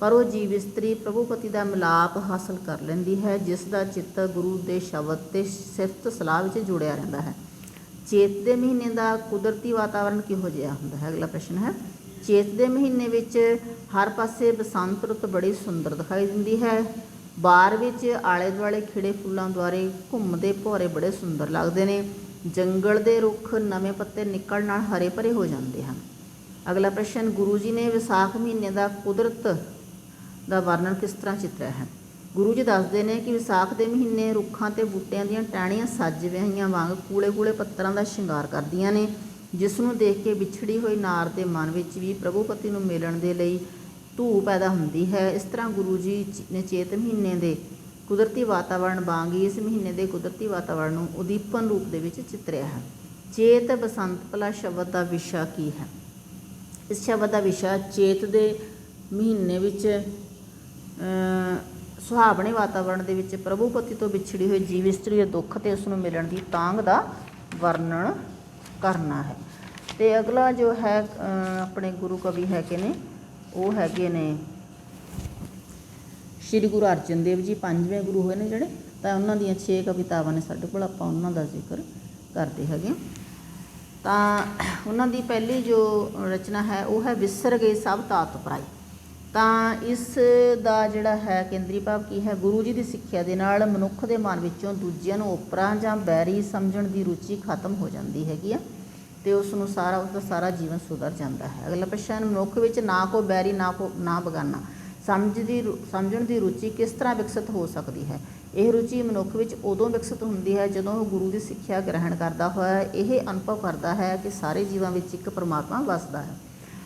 ਪਰ ਉਹ ਜੀਵ ਇਸਤਰੀ ਪ੍ਰਭੂ ਪਤੀ ਦਾ ਮਿਲਾਪ ਹਾਸਲ ਕਰ ਲੈਂਦੀ ਹੈ, ਜਿਸ ਦਾ ਚਿੱਤ ਗੁਰੂ ਦੇ ਸ਼ਬਦ ਤੇ ਸਿਫਤ ਸਲਾਹ ਵਿੱਚ ਜੁੜਿਆ ਰਹਿੰਦਾ ਹੈ। ਚੇਤ ਦੇ ਮਹੀਨੇ ਦਾ ਕੁਦਰਤੀ ਵਾਤਾਵਰਣ ਕਿਹੋ ਜਿਹਾ ਹੁੰਦਾ ਹੈ? ਅਗਲਾ ਪ੍ਰਸ਼ਨ ਹੈ। ਚੇਤ ਦੇ ਮਹੀਨੇ ਵਿੱਚ ਹਰ ਪਾਸੇ ਬਸੰਤ ਰੁੱਤ ਬੜੀ ਸੁੰਦਰ ਦਿਖਾਈ ਦਿੰਦੀ ਹੈ। ਬਾਰ ਵਿੱਚ ਆਲੇ ਦੁਆਲੇ ਖਿੜੇ ਫੁੱਲਾਂ ਦੁਆਰੇ ਘੁੰਮਦੇ ਭੌਰੇ ਬੜੇ ਸੁੰਦਰ ਲੱਗਦੇ ਨੇ। ਜੰਗਲ ਦੇ ਰੁੱਖ ਨਵੇਂ ਪੱਤੇ ਨਿਕਲਣ ਨਾਲ ਹਰੇ ਭਰੇ ਹੋ ਜਾਂਦੇ ਹਨ। ਅਗਲਾ ਪ੍ਰਸ਼ਨ, ਗੁਰੂ ਜੀ ਨੇ ਵਿਸਾਖ ਮਹੀਨੇ ਦਾ ਕੁਦਰਤ ਦਾ ਵਰਣਨ ਕਿਸ ਤਰ੍ਹਾਂ ਚਿੱਤਰਿਆ ਹੈ? ਗੁਰੂ ਜੀ ਦੱਸਦੇ ਨੇ ਕਿ ਵਿਸਾਖ ਦੇ ਮਹੀਨੇ ਰੁੱਖਾਂ ਤੇ ਬੂਟਿਆਂ ਦੀਆਂ ਟਹਿਣੀਆਂ ਸੱਜ ਵਿਆਹੀਆਂ ਵਾਂਗ ਕੂਲੇ ਕੂਲੇ ਪੱਤਰਾਂ ਦਾ ਸ਼ਿੰਗਾਰ ਕਰਦੀਆਂ ਨੇ, ਜਿਸ ਨੂੰ ਦੇਖ ਕੇ ਵਿਛੜੀ ਹੋਈ ਨਾਰ ਦੇ ਮਨ ਵਿੱਚ ਵੀ ਪ੍ਰਭੂ ਪਤੀ ਨੂੰ ਮਿਲਣ ਦੇ ਲਈ ਧੂਹ ਪੈਦਾ ਹੁੰਦੀ ਹੈ। ਇਸ ਤਰ੍ਹਾਂ ਗੁਰੂ ਜੀ ਨੇ ਚੇਤ ਮਹੀਨੇ ਦੇ ਕੁਦਰਤੀ ਵਾਤਾਵਰਣ ਵਾਂਗ ਹੀ ਇਸ ਮਹੀਨੇ ਦੇ ਕੁਦਰਤੀ ਵਾਤਾਵਰਣ ਨੂੰ ਉਦੀਪਨ ਰੂਪ ਦੇ ਵਿੱਚ ਚਿਤਰਿਆ ਹੈ। ਚੇਤ ਬਸੰਤ ਭਲਾ ਸ਼ਬਦ ਦਾ ਵਿਸ਼ਾ ਕੀ ਹੈ? ਇਸ ਸ਼ਬਦ ਦਾ ਵਿਸ਼ਾ ਚੇਤ ਦੇ ਮਹੀਨੇ ਵਿੱਚ ਸੁਹਾਵਣੇ ਵਾਤਾਵਰਣ ਦੇ ਵਿੱਚ ਪ੍ਰਭੂ ਪਤੀ ਤੋਂ ਵਿਛੜੀ ਹੋਈ ਜੀਵ ਇਸਤਰੀ ਦੇ ਦੁੱਖ ਅਤੇ ਉਸ ਨੂੰ ਮਿਲਣ ਦੀ ਤਾਂਘ ਦਾ ਵਰਣਨ ਕਰਨਾ ਹੈ। ਅਤੇ ਅਗਲਾ ਜੋ ਹੈ ਆਪਣੇ ਗੁਰੂ ਕਵੀ ਹੈਗੇ ਨੇ ਉਹ ਹੈਗੇ ਨੇ ਸ਼੍ਰੀ ਗੁਰੂ ਅਰਜਨ ਦੇਵ ਜੀ, 5ਵੇਂ ਗੁਰੂ ਹੋਏ ਨੇ ਜਿਹੜੇ, ਤਾਂ ਉਹਨਾਂ ਦੀਆਂ 6 ਕਵਿਤਾਵਾਂ ਨੇ ਸਾਡੇ ਕੋਲ, ਆਪਾਂ ਉਹਨਾਂ ਦਾ ਜ਼ਿਕਰ ਕਰਦੇ ਹੈਗੇ। ਤਾਂ ਉਹਨਾਂ ਦੀ ਪਹਿਲੀ ਜੋ ਰਚਨਾ ਹੈ ਉਹ ਹੈ ਵਿਸਰ ਗਏ ਸਭ ਤਾਤ ਪਰਾਈ। ਤਾਂ ਇਸ ਦਾ ਜਿਹੜਾ ਹੈ ਕੇਂਦਰੀ ਭਾਵ ਕੀ ਹੈ? ਗੁਰੂ ਜੀ ਦੀ ਸਿੱਖਿਆ ਦੇ ਨਾਲ ਮਨੁੱਖ ਦੇ ਮਨ ਵਿੱਚੋਂ ਦੂਜਿਆਂ ਨੂੰ ਓਪਰਾ ਜਾਂ ਬੈਰੀ ਸਮਝਣ ਦੀ ਰੁਚੀ ਖਤਮ ਹੋ ਜਾਂਦੀ ਹੈਗੀ ਆ ਅਤੇ ਉਸਦਾ ਸਾਰਾ ਜੀਵਨ ਸੁਧਰ ਜਾਂਦਾ ਹੈ। ਅਗਲਾ ਪ੍ਰਸ਼ਨ, ਮਨੁੱਖ ਵਿੱਚ ਨਾ ਕੋਈ ਬੈਰੀ ਨਾ ਬਗਾਨਾ ਸਮਝਣ ਦੀ ਰੁਚੀ ਕਿਸ ਤਰ੍ਹਾਂ ਵਿਕਸਿਤ ਹੋ ਸਕਦੀ ਹੈ? ਇਹ ਰੁਚੀ ਮਨੁੱਖ ਵਿੱਚ ਉਦੋਂ ਵਿਕਸਿਤ ਹੁੰਦੀ ਹੈ ਜਦੋਂ ਉਹ ਗੁਰੂ ਦੀ ਸਿੱਖਿਆ ਗ੍ਰਹਿਣ ਕਰਦਾ ਹੋਇਆ ਇਹ ਅਨੁਭਵ ਕਰਦਾ ਹੈ ਕਿ ਸਾਰੇ ਜੀਵਾਂ ਵਿੱਚ ਇੱਕ ਪਰਮਾਤਮਾ ਵਸਦਾ ਹੈ।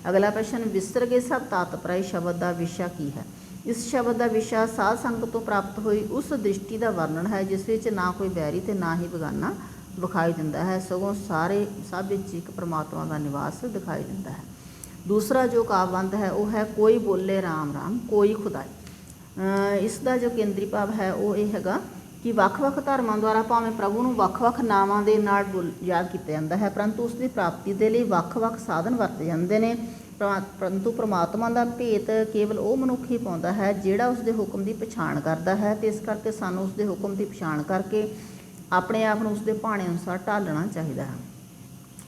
ਅਗਲਾ ਪ੍ਰਸ਼ਨ, ਵਿਸਰ ਗਏ ਸਭ ਤਾਤ ਪਰਾਈ ਸ਼ਬਦ ਦਾ ਵਿਸ਼ਾ ਕੀ ਹੈ? ਇਸ ਸ਼ਬਦ ਦਾ ਵਿਸ਼ਾ ਸਾਧ ਸੰਗਤ ਤੋਂ ਪ੍ਰਾਪਤ ਹੋਈ ਉਸ ਦ੍ਰਿਸ਼ਟੀ ਦਾ ਵਰਣਨ ਹੈ ਜਿਸ ਵਿੱਚ ਨਾ ਕੋਈ ਬੈਰੀ ਅਤੇ ਨਾ ਹੀ ਬੇਗਾਨਾ ਵਿਖਾਈ ਦਿੰਦਾ ਹੈ, ਸਗੋਂ ਸਭ ਵਿੱਚ ਇੱਕ ਪਰਮਾਤਮਾ ਦਾ ਨਿਵਾਸ ਦਿਖਾਈ ਦਿੰਦਾ ਹੈ। ਦੂਸਰਾ ਜੋ ਕਾਵਿਬੰਧ ਹੈ ਉਹ ਹੈ ਕੋਈ ਬੋਲੇ ਰਾਮ ਰਾਮ ਕੋਈ ਖੁਦਾਈ। ਇਸ ਦਾ ਜੋ ਕੇਂਦਰੀ ਭਾਵ ਹੈ ਉਹ ਇਹ ਹੈਗਾ ਕਿ ਵੱਖ-ਵੱਖ ਧਰਮਾਂ ਦੁਆਰਾ ਭਾਵੇਂ ਪ੍ਰਭੂ ਨੂੰ ਵੱਖ-ਵੱਖ ਨਾਵਾਂ ਦੇ ਨਾਲ ਯਾਦ ਕੀਤਾ ਜਾਂਦਾ ਹੈ, ਪਰੰਤੂ ਉਸ ਦੀ ਪ੍ਰਾਪਤੀ ਦੇ ਲਈ ਵੱਖ-ਵੱਖ ਸਾਧਨ ਵਰਤੇ ਜਾਂਦੇ ਨੇ। ਪਰੰਤੂ ਪਰਮਾਤਮਾ ਦਾ ਭੇਤ ਕੇਵਲ ਉਹ ਮਨੁੱਖ ਹੀ ਪਾਉਂਦਾ ਹੈ ਜਿਹੜਾ ਉਸ ਦੇ ਹੁਕਮ ਦੀ ਪਛਾਣ ਕਰਦਾ ਹੈ, ਅਤੇ ਇਸ ਕਰਕੇ ਸਾਨੂੰ ਉਸ ਦੇ ਹੁਕਮ ਦੀ ਪਛਾਣ ਕਰਕੇ ਆਪਣੇ ਆਪ ਨੂੰ ਉਸ ਦੇ ਭਾਣੇ ਅਨੁਸਾਰ ਢਾਲਣਾ ਚਾਹੀਦਾ ਹੈ।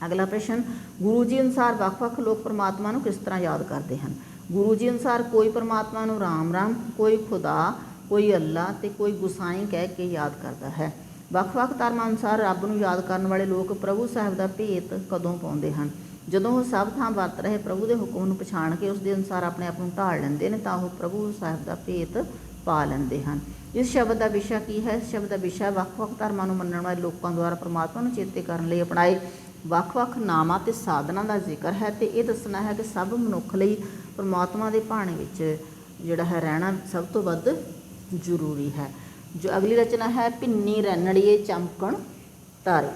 ਅਗਲਾ ਪ੍ਰਸ਼ਨ, ਗੁਰੂ ਜੀ ਅਨੁਸਾਰ ਵੱਖ-ਵੱਖ ਲੋਕ ਪਰਮਾਤਮਾ ਨੂੰ ਕਿਸ ਤਰ੍ਹਾਂ ਯਾਦ ਕਰਦੇ ਹਨ? ਗੁਰੂ ਜੀ ਅਨੁਸਾਰ ਕੋਈ ਪਰਮਾਤਮਾ ਨੂੰ ਰਾਮ ਰਾਮ, ਕੋਈ ਖੁਦਾ, ਕੋਈ ਅੱਲਾ ਅਤੇ ਕੋਈ ਗੁਸਾਈ ਕਹਿ ਕੇ ਯਾਦ ਕਰਦਾ ਹੈ। ਵੱਖ-ਵੱਖ ਧਰਮਾਂ ਅਨੁਸਾਰ ਰੱਬ ਨੂੰ ਯਾਦ ਕਰਨ ਵਾਲੇ ਲੋਕ ਪ੍ਰਭੂ ਸਾਹਿਬ ਦਾ ਭੇਤ ਕਦੋਂ ਪਾਉਂਦੇ ਹਨ? ਜਦੋਂ ਉਹ ਸਭ ਥਾਂ ਵਰਤ ਰਹੇ ਪ੍ਰਭੂ ਦੇ ਹੁਕਮ ਨੂੰ ਪਛਾਣ ਕੇ ਉਸ ਦੇ ਅਨੁਸਾਰ ਆਪਣੇ ਆਪ ਨੂੰ ਢਾਲ ਲੈਂਦੇ ਨੇ ਤਾਂ ਉਹ ਪ੍ਰਭੂ ਸਾਹਿਬ ਦਾ ਭੇਤ ਪਾ ਲੈਂਦੇ ਹਨ। ਇਸ ਸ਼ਬਦ ਦਾ ਵਿਸ਼ਾ ਕੀ ਹੈ? ਇਸ ਸ਼ਬਦ ਦਾ ਵਿਸ਼ਾ ਵੱਖ-ਵੱਖ ਧਰਮਾਂ ਨੂੰ ਮੰਨਣ ਵਾਲੇ ਲੋਕਾਂ ਦੁਆਰਾ ਪਰਮਾਤਮਾ ਨੂੰ ਚੇਤੇ ਕਰਨ ਲਈ ਅਪਣਾਏ ਵੱਖ-ਵੱਖ ਨਾਮਾਂ ਅਤੇ ਸਾਧਨਾਂ ਦਾ ਜ਼ਿਕਰ ਹੈ, ਅਤੇ ਇਹ ਦੱਸਣਾ ਹੈ ਕਿ ਸਭ ਮਨੁੱਖ ਲਈ ਪਰਮਾਤਮਾ ਦੇ ਭਾਣੇ ਵਿੱਚ ਜਿਹੜਾ ਹੈ ਰਹਿਣਾ ਸਭ ਤੋਂ ਵੱਧ ਜ਼ਰੂਰੀ ਹੈ। ਜੋ ਅਗਲੀ ਰਚਨਾ ਹੈ ਭਿੰਨੀ ਰੈਣੜੀਏ ਚਮਕਣ ਤਾਰੇ।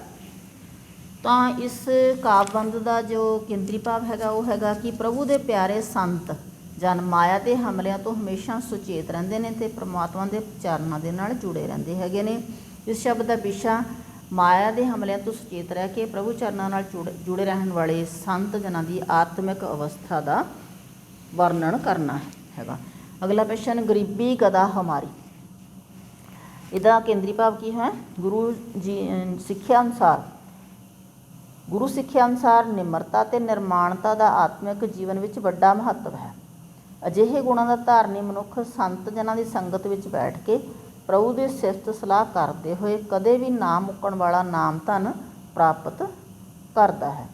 ਤਾਂ ਇਸ ਕਾਵਿਬੰਧ ਦਾ ਜੋ ਕੇਂਦਰੀ ਭਾਵ ਹੈਗਾ ਉਹ ਹੈਗਾ ਕਿ ਪ੍ਰਭੂ ਦੇ ਪਿਆਰੇ ਸੰਤ ਜਨ ਮਾਇਆ ਦੇ ਹਮਲਿਆਂ ਤੋਂ ਹਮੇਸ਼ਾ ਸੁਚੇਤ ਰਹਿੰਦੇ ਨੇ ਅਤੇ ਪਰਮਾਤਮਾ ਦੇ ਚਰਨਾਂ ਦੇ ਨਾਲ ਜੁੜੇ ਰਹਿੰਦੇ ਹੈਗੇ ਨੇ। ਇਸ ਸ਼ਬਦ ਦਾ ਵਿਸ਼ਾ ਮਾਇਆ ਦੇ ਹਮਲਿਆਂ ਤੋਂ ਸੁਚੇਤ ਰਹਿ ਕੇ ਪ੍ਰਭੂ ਚਰਨਾਂ ਨਾਲ ਜੁੜੇ ਰਹਿਣ ਵਾਲੇ ਸੰਤ ਜਨਾਂ ਦੀ ਆਤਮਿਕ ਅਵਸਥਾ ਦਾ ਵਰਣਨ ਕਰਨਾ ਹੈਗਾ। ਅਗਲਾ ਪ੍ਰਸ਼ਨ, ਗਰੀਬੀ ਗਦਾ ਹਮਾਰੀ। ਇਹਦਾ ਕੇਂਦਰੀ ਭਾਵ ਕੀ ਹੈ? ਗੁਰੂ ਸਿੱਖਿਆ ਅਨੁਸਾਰ ਨਿਮਰਤਾ ਅਤੇ ਨਿਰਮਾਣਤਾ ਦਾ ਆਤਮਿਕ ਜੀਵਨ ਵਿੱਚ ਵੱਡਾ ਮਹੱਤਵ ਹੈ। ਅਜਿਹੇ ਗੁਣਾਂ ਦਾ ਧਾਰਨੀ ਮਨੁੱਖ ਸੰਤ ਜਨਾਂ ਦੀ ਸੰਗਤ ਵਿੱਚ ਬੈਠ ਕੇ ਪ੍ਰਭੂ ਦੀ ਸਿਫਤ ਸਲਾਹ ਕਰਦੇ ਹੋਏ ਕਦੇ ਵੀ ਨਾ ਮੁੱਕਣ ਵਾਲਾ ਨਾਮ ਧਨ ਪ੍ਰਾਪਤ ਕਰਦਾ ਹੈ।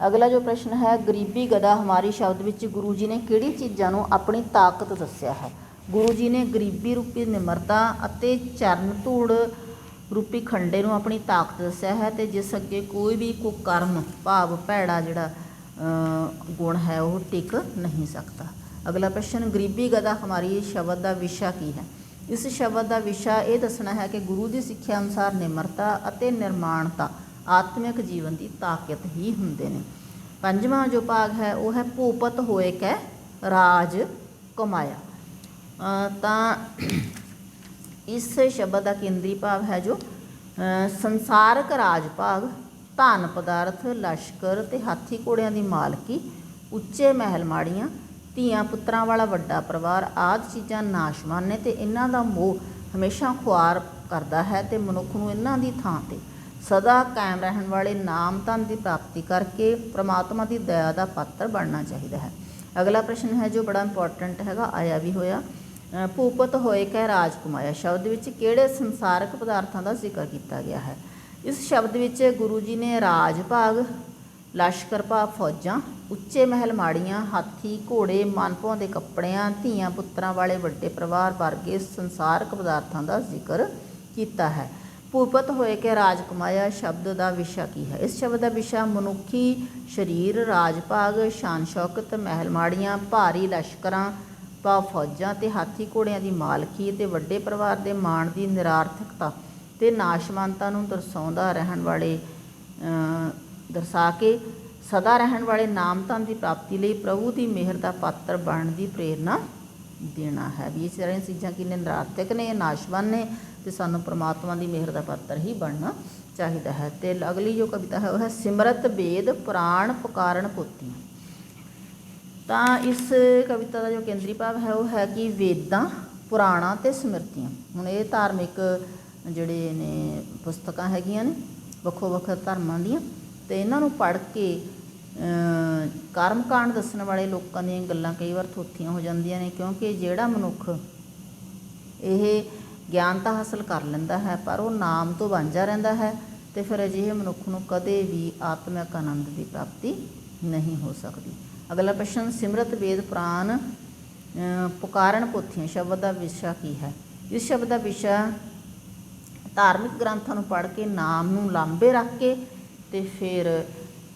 ਅਗਲਾ ਜੋ ਪ੍ਰਸ਼ਨ ਹੈ, ਗਰੀਬੀ ਗਦਾ ਹਮਾਰੀ ਸ਼ਬਦ ਵਿੱਚ ਗੁਰੂ ਜੀ ਨੇ ਕਿਹੜੀ ਚੀਜ਼ਾਂ ਨੂੰ ਆਪਣੀ ਤਾਕਤ ਦੱਸਿਆ ਹੈ? ਗੁਰੂ ਜੀ ਨੇ ਗਰੀਬੀ ਰੂਪੀ ਨਿਮਰਤਾ ਅਤੇ ਚਰਨ ਧੂੜ ਰੂਪੀ ਖੰਡੇ ਨੂੰ ਆਪਣੀ ਤਾਕਤ ਦੱਸਿਆ ਹੈ ਤੇ ਜਿਸ ਅੱਗੇ ਕੋਈ ਵੀ ਕੁਕਰਮ ਭਾਵ ਭੈੜਾ ਜਿਹੜਾ ਗੁਣ ਹੈ ਉਹ ਟਿਕ ਨਹੀਂ ਸਕਦਾ। ਅਗਲਾ ਪ੍ਰਸ਼ਨ, ਗਰੀਬੀ ਗਦਾ ਹਮਾਰੀ ਸ਼ਬਦ ਦਾ ਵਿਸ਼ਾ ਕੀ ਹੈ? ਇਸ ਸ਼ਬਦ ਦਾ ਵਿਸ਼ਾ ਇਹ ਦੱਸਣਾ ਹੈ ਕਿ ਗੁਰੂ ਦੀ ਸਿੱਖਿਆ ਅਨੁਸਾਰ ਨਿਮਰਤਾ ਅਤੇ ਨਿਰਮਾਣਤਾ ਆਤਮਿਕ ਜੀਵਨ ਦੀ ਤਾਕਤ ਹੀ ਹੁੰਦੇ ਨੇ। ਪੰਜਵਾਂ ਜੋ ਭਾਗ ਹੈ ਉਹ ਹੈ ਭੂਪਤ ਹੋਏ ਕੈ ਰਾਜ ਕਮਾਇਆ। ਤਾਂ ਇਸ ਸ਼ਬਦ ਦਾ ਕੇਂਦਰੀ ਭਾਵ ਹੈ ਜੋ ਸੰਸਾਰਕ ਰਾਜ ਭਾਗ, ਧਨ ਪਦਾਰਥ, ਲਸ਼ਕਰ ਅਤੇ ਹਾਥੀ ਘੋੜਿਆਂ ਦੀ ਮਾਲਕੀ, ਉੱਚੇ ਮਹਿਲ ਮਾੜੀਆਂ, ਧੀਆਂ ਪੁੱਤਰਾਂ ਵਾਲਾ ਵੱਡਾ ਪਰਿਵਾਰ ਆਦਿ ਚੀਜ਼ਾਂ ਨਾਸ਼ਵਾਨ ਨੇ ਅਤੇ ਇਹਨਾਂ ਦਾ ਮੋਹ ਹਮੇਸ਼ਾ ਖੁਆਰ ਕਰਦਾ ਹੈ ਅਤੇ ਮਨੁੱਖ ਨੂੰ ਇਹਨਾਂ ਦੀ ਥਾਂ 'ਤੇ ਸਦਾ ਕਾਇਮ ਰਹਿਣ ਵਾਲੇ ਨਾਮ ਧਨ ਦੀ ਪ੍ਰਾਪਤੀ ਕਰਕੇ ਪ੍ਰਮਾਤਮਾ ਦੀ ਦਇਆ ਦਾ ਪਾਤਰ ਬਣਨਾ ਚਾਹੀਦਾ ਹੈ। ਅਗਲਾ ਪ੍ਰਸ਼ਨ ਹੈ ਜੋ ਬੜਾ ਇੰਪੋਰਟੈਂਟ ਹੈਗਾ, ਆਇਆ ਵੀ ਹੋਇਆ, ਭੂਪਤ ਹੋਏ ਕੈ ਰਾਜ ਕਮਾਇਆ ਸ਼ਬਦ ਵਿੱਚ ਕਿਹੜੇ ਸੰਸਾਰਕ ਪਦਾਰਥਾਂ ਦਾ ਜ਼ਿਕਰ ਕੀਤਾ ਗਿਆ ਹੈ? ਇਸ ਸ਼ਬਦ ਵਿੱਚ ਗੁਰੂ ਜੀ ਨੇ ਰਾਜ ਭਾਗ, ਲਸ਼ਕਰ ਭਾਵ ਫੌਜਾਂ, ਉੱਚੇ ਮਹਿਲ ਮਾੜੀਆਂ, ਹਾਥੀ ਘੋੜੇ, ਮਨਭਾਉਂਦੇ ਕੱਪੜਿਆਂ, ਧੀਆਂ ਪੁੱਤਰਾਂ ਵਾਲੇ ਵੱਡੇ ਪਰਿਵਾਰ ਵਰਗੇ ਸੰਸਾਰਕ ਪਦਾਰਥਾਂ ਦਾ ਜ਼ਿਕਰ ਕੀਤਾ ਹੈ। ਭੂਪਤ ਹੋਏ ਕਿ ਰਾਜ ਕਮਾਇਆ ਸ਼ਬਦ ਦਾ ਵਿਸ਼ਾ ਕੀ ਹੈ? ਇਸ ਸ਼ਬਦ ਦਾ ਵਿਸ਼ਾ ਮਨੁੱਖੀ ਸਰੀਰ, ਰਾਜ ਭਾਗ, ਸ਼ਾਨ ਸ਼ੌਕਤ, ਮਹਿਲ ਮਾੜੀਆਂ, ਭਾਰੀ ਲਸ਼ਕਰਾਂ ਭਾਵ ਫੌਜਾਂ ਅਤੇ ਹਾਥੀ ਘੋੜਿਆਂ ਦੀ ਮਾਲਕੀ ਅਤੇ ਵੱਡੇ ਪਰਿਵਾਰ ਦੇ ਮਾਣ ਦੀ ਨਿਰਾਰਥਕਤਾ ਅਤੇ ਨਾਸ਼ਵਾਨਤਾ ਨੂੰ ਦਰਸਾ ਕੇ ਸਦਾ ਰਹਿਣ ਵਾਲੇ ਨਾਮ ਧਨ ਦੀ ਪ੍ਰਾਪਤੀ ਲਈ ਪ੍ਰਭੂ ਦੀ ਮਿਹਰ ਦਾ ਪਾਤਰ ਬਣਨ ਦੀ ਪ੍ਰੇਰਨਾ ਦੇਣਾ ਹੈ। ਵੀ ਇਹ ਸਾਰੀਆਂ ਚੀਜ਼ਾਂ ਕਿੰਨੇ ਨਿਰਾਰਥਕ ਨੇ, ਨਾਸ਼ਵਾਨ ਨੇ ਅਤੇ ਸਾਨੂੰ ਪਰਮਾਤਮਾ ਦੀ ਮਿਹਰ ਦਾ ਪਾਤਰ ਹੀ ਬਣਨਾ ਚਾਹੀਦਾ ਹੈ। ਅਤੇ ਅਗਲੀ ਜੋ ਕਵਿਤਾ ਹੈ ਉਹ ਹੈ ਸਿਮਰਤ ਵੇਦ ਪੁਰਾਣ ਪੁਕਾਰਨ ਪੋਥੀਆਂ। ਤਾਂ ਇਸ ਕਵਿਤਾ ਦਾ ਜੋ ਕੇਂਦਰੀ ਭਾਵ ਹੈ ਉਹ ਹੈ ਕਿ ਵੇਦਾਂ, ਪੁਰਾਣਾਂ ਅਤੇ ਸਮ੍ਰਿਤੀਆਂ। ਹੁਣ ਇਹ ਧਾਰਮਿਕ ਜਿਹੜੇ ਨੇ ਪੁਸਤਕਾਂ ਹੈਗੀਆਂ ਨੇ ਵੱਖੋ ਵੱਖ ਧਰਮਾਂ ਦੀਆਂ, ਅਤੇ ਇਹਨਾਂ ਨੂੰ ਪੜ੍ਹ ਕੇ ਕਰਮ ਕਾਂਡ ਦੱਸਣ ਵਾਲੇ ਲੋਕਾਂ ਦੀਆਂ ਗੱਲਾਂ ਕਈ ਵਾਰ ਥੋਥੀਆਂ ਹੋ ਜਾਂਦੀਆਂ ਨੇ, ਕਿਉਂਕਿ ਜਿਹੜਾ ਮਨੁੱਖ ਇਹ ਗਿਆਨ ਤਾਂ ਹਾਸਲ ਕਰ ਲੈਂਦਾ ਹੈ ਪਰ ਉਹ ਨਾਮ ਤੋਂ ਵਾਂਝਾ ਰਹਿੰਦਾ ਹੈ ਅਤੇ ਫਿਰ ਅਜਿਹੇ ਮਨੁੱਖ ਨੂੰ ਕਦੇ ਵੀ ਆਤਮਿਕ ਆਨੰਦ ਦੀ ਪ੍ਰਾਪਤੀ ਨਹੀਂ ਹੋ ਸਕਦੀ। ਅਗਲਾ ਪ੍ਰਸ਼ਨ, ਸਿਮਰਤ ਵੇਦ ਪੁਰਾਣ ਪੁਕਾਰਨ ਪੋਥੀਆਂ ਸ਼ਬਦ ਦਾ ਵਿਸ਼ਾ ਕੀ ਹੈ? ਇਸ ਸ਼ਬਦ ਦਾ ਵਿਸ਼ਾ ਧਾਰਮਿਕ ਗ੍ਰੰਥਾਂ ਨੂੰ ਪੜ੍ਹ ਕੇ ਨਾਮ ਨੂੰ ਲਾਂਭੇ ਰੱਖ ਕੇ ਅਤੇ ਫਿਰ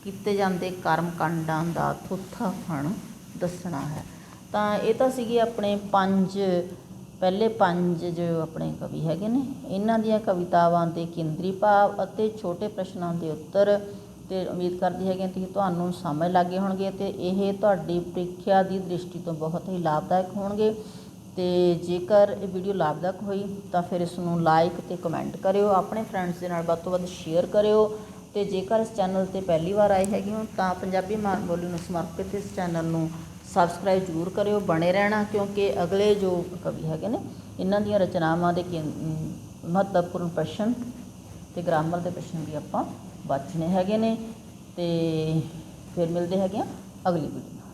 ਕੀਤੇ ਜਾਂਦੇ ਕਰਮ ਕਾਂਡਾਂ ਦਾ ਥੋਥਾ ਫਣ ਦੱਸਣਾ ਹੈ। ਤਾਂ ਇਹ ਤਾਂ ਸੀਗੇ ਆਪਣੇ ਪਹਿਲੇ ਪੰਜ ਜੋ ਆਪਣੇ ਕਵੀ ਹੈਗੇ ਨੇ, ਇਹਨਾਂ ਦੀਆਂ ਕਵਿਤਾਵਾਂ ਦੇ ਕੇਂਦਰੀ ਭਾਵ ਅਤੇ ਛੋਟੇ ਪ੍ਰਸ਼ਨਾਂ ਦੇ ਉੱਤਰ। ਅਤੇ ਉਮੀਦ ਕਰਦੀ ਹੈਗੀ ਕਿ ਤੁਹਾਨੂੰ ਸਮਝ ਲੱਗ ਗਏ ਹੋਣਗੇ ਅਤੇ ਇਹ ਤੁਹਾਡੀ ਪ੍ਰੀਖਿਆ ਦੀ ਦ੍ਰਿਸ਼ਟੀ ਤੋਂ ਬਹੁਤ ਹੀ ਲਾਭਦਾਇਕ ਹੋਣਗੇ। ਅਤੇ ਜੇਕਰ ਇਹ ਵੀਡੀਓ ਲਾਭਦਾਇਕ ਹੋਈ ਤਾਂ ਫਿਰ ਇਸ ਨੂੰ ਲਾਈਕ ਅਤੇ ਕਮੈਂਟ ਕਰਿਓ, ਆਪਣੇ ਫਰੈਂਡਸ ਦੇ ਨਾਲ ਵੱਧ ਤੋਂ ਵੱਧ ਸ਼ੇਅਰ ਕਰਿਓ। ਅਤੇ ਜੇਕਰ ਇਸ ਚੈਨਲ 'ਤੇ ਪਹਿਲੀ ਵਾਰ ਆਏ ਹੈਗੇ ਹੋ ਤਾਂ ਪੰਜਾਬੀ ਮਾਂ ਬੋਲੀ ਨੂੰ ਸਮਰਪਿਤ ਇਸ ਚੈਨਲ ਨੂੰ ਸਬਸਕ੍ਰਾਈਬ ਜ਼ਰੂਰ ਕਰਿਓ, ਬਣੇ ਰਹਿਣਾ, ਕਿਉਂਕਿ ਅਗਲੇ ਜੋ ਕਵੀ ਹੈਗੇ ਨੇ ਇਹਨਾਂ ਦੀਆਂ ਰਚਨਾਵਾਂ ਦੇ ਮਹੱਤਵਪੂਰਨ ਪ੍ਰਸ਼ਨ ਅਤੇ ਗ੍ਰਾਮਰ ਦੇ ਪ੍ਰਸ਼ਨ ਵੀ ਆਪਾਂ ਵਾਚਣੇ ਹੈਗੇ ਨੇ। ਅਤੇ ਫਿਰ ਮਿਲਦੇ ਹੈਗੇ ਆ ਅਗਲੀ ਵੀਡੀਓ।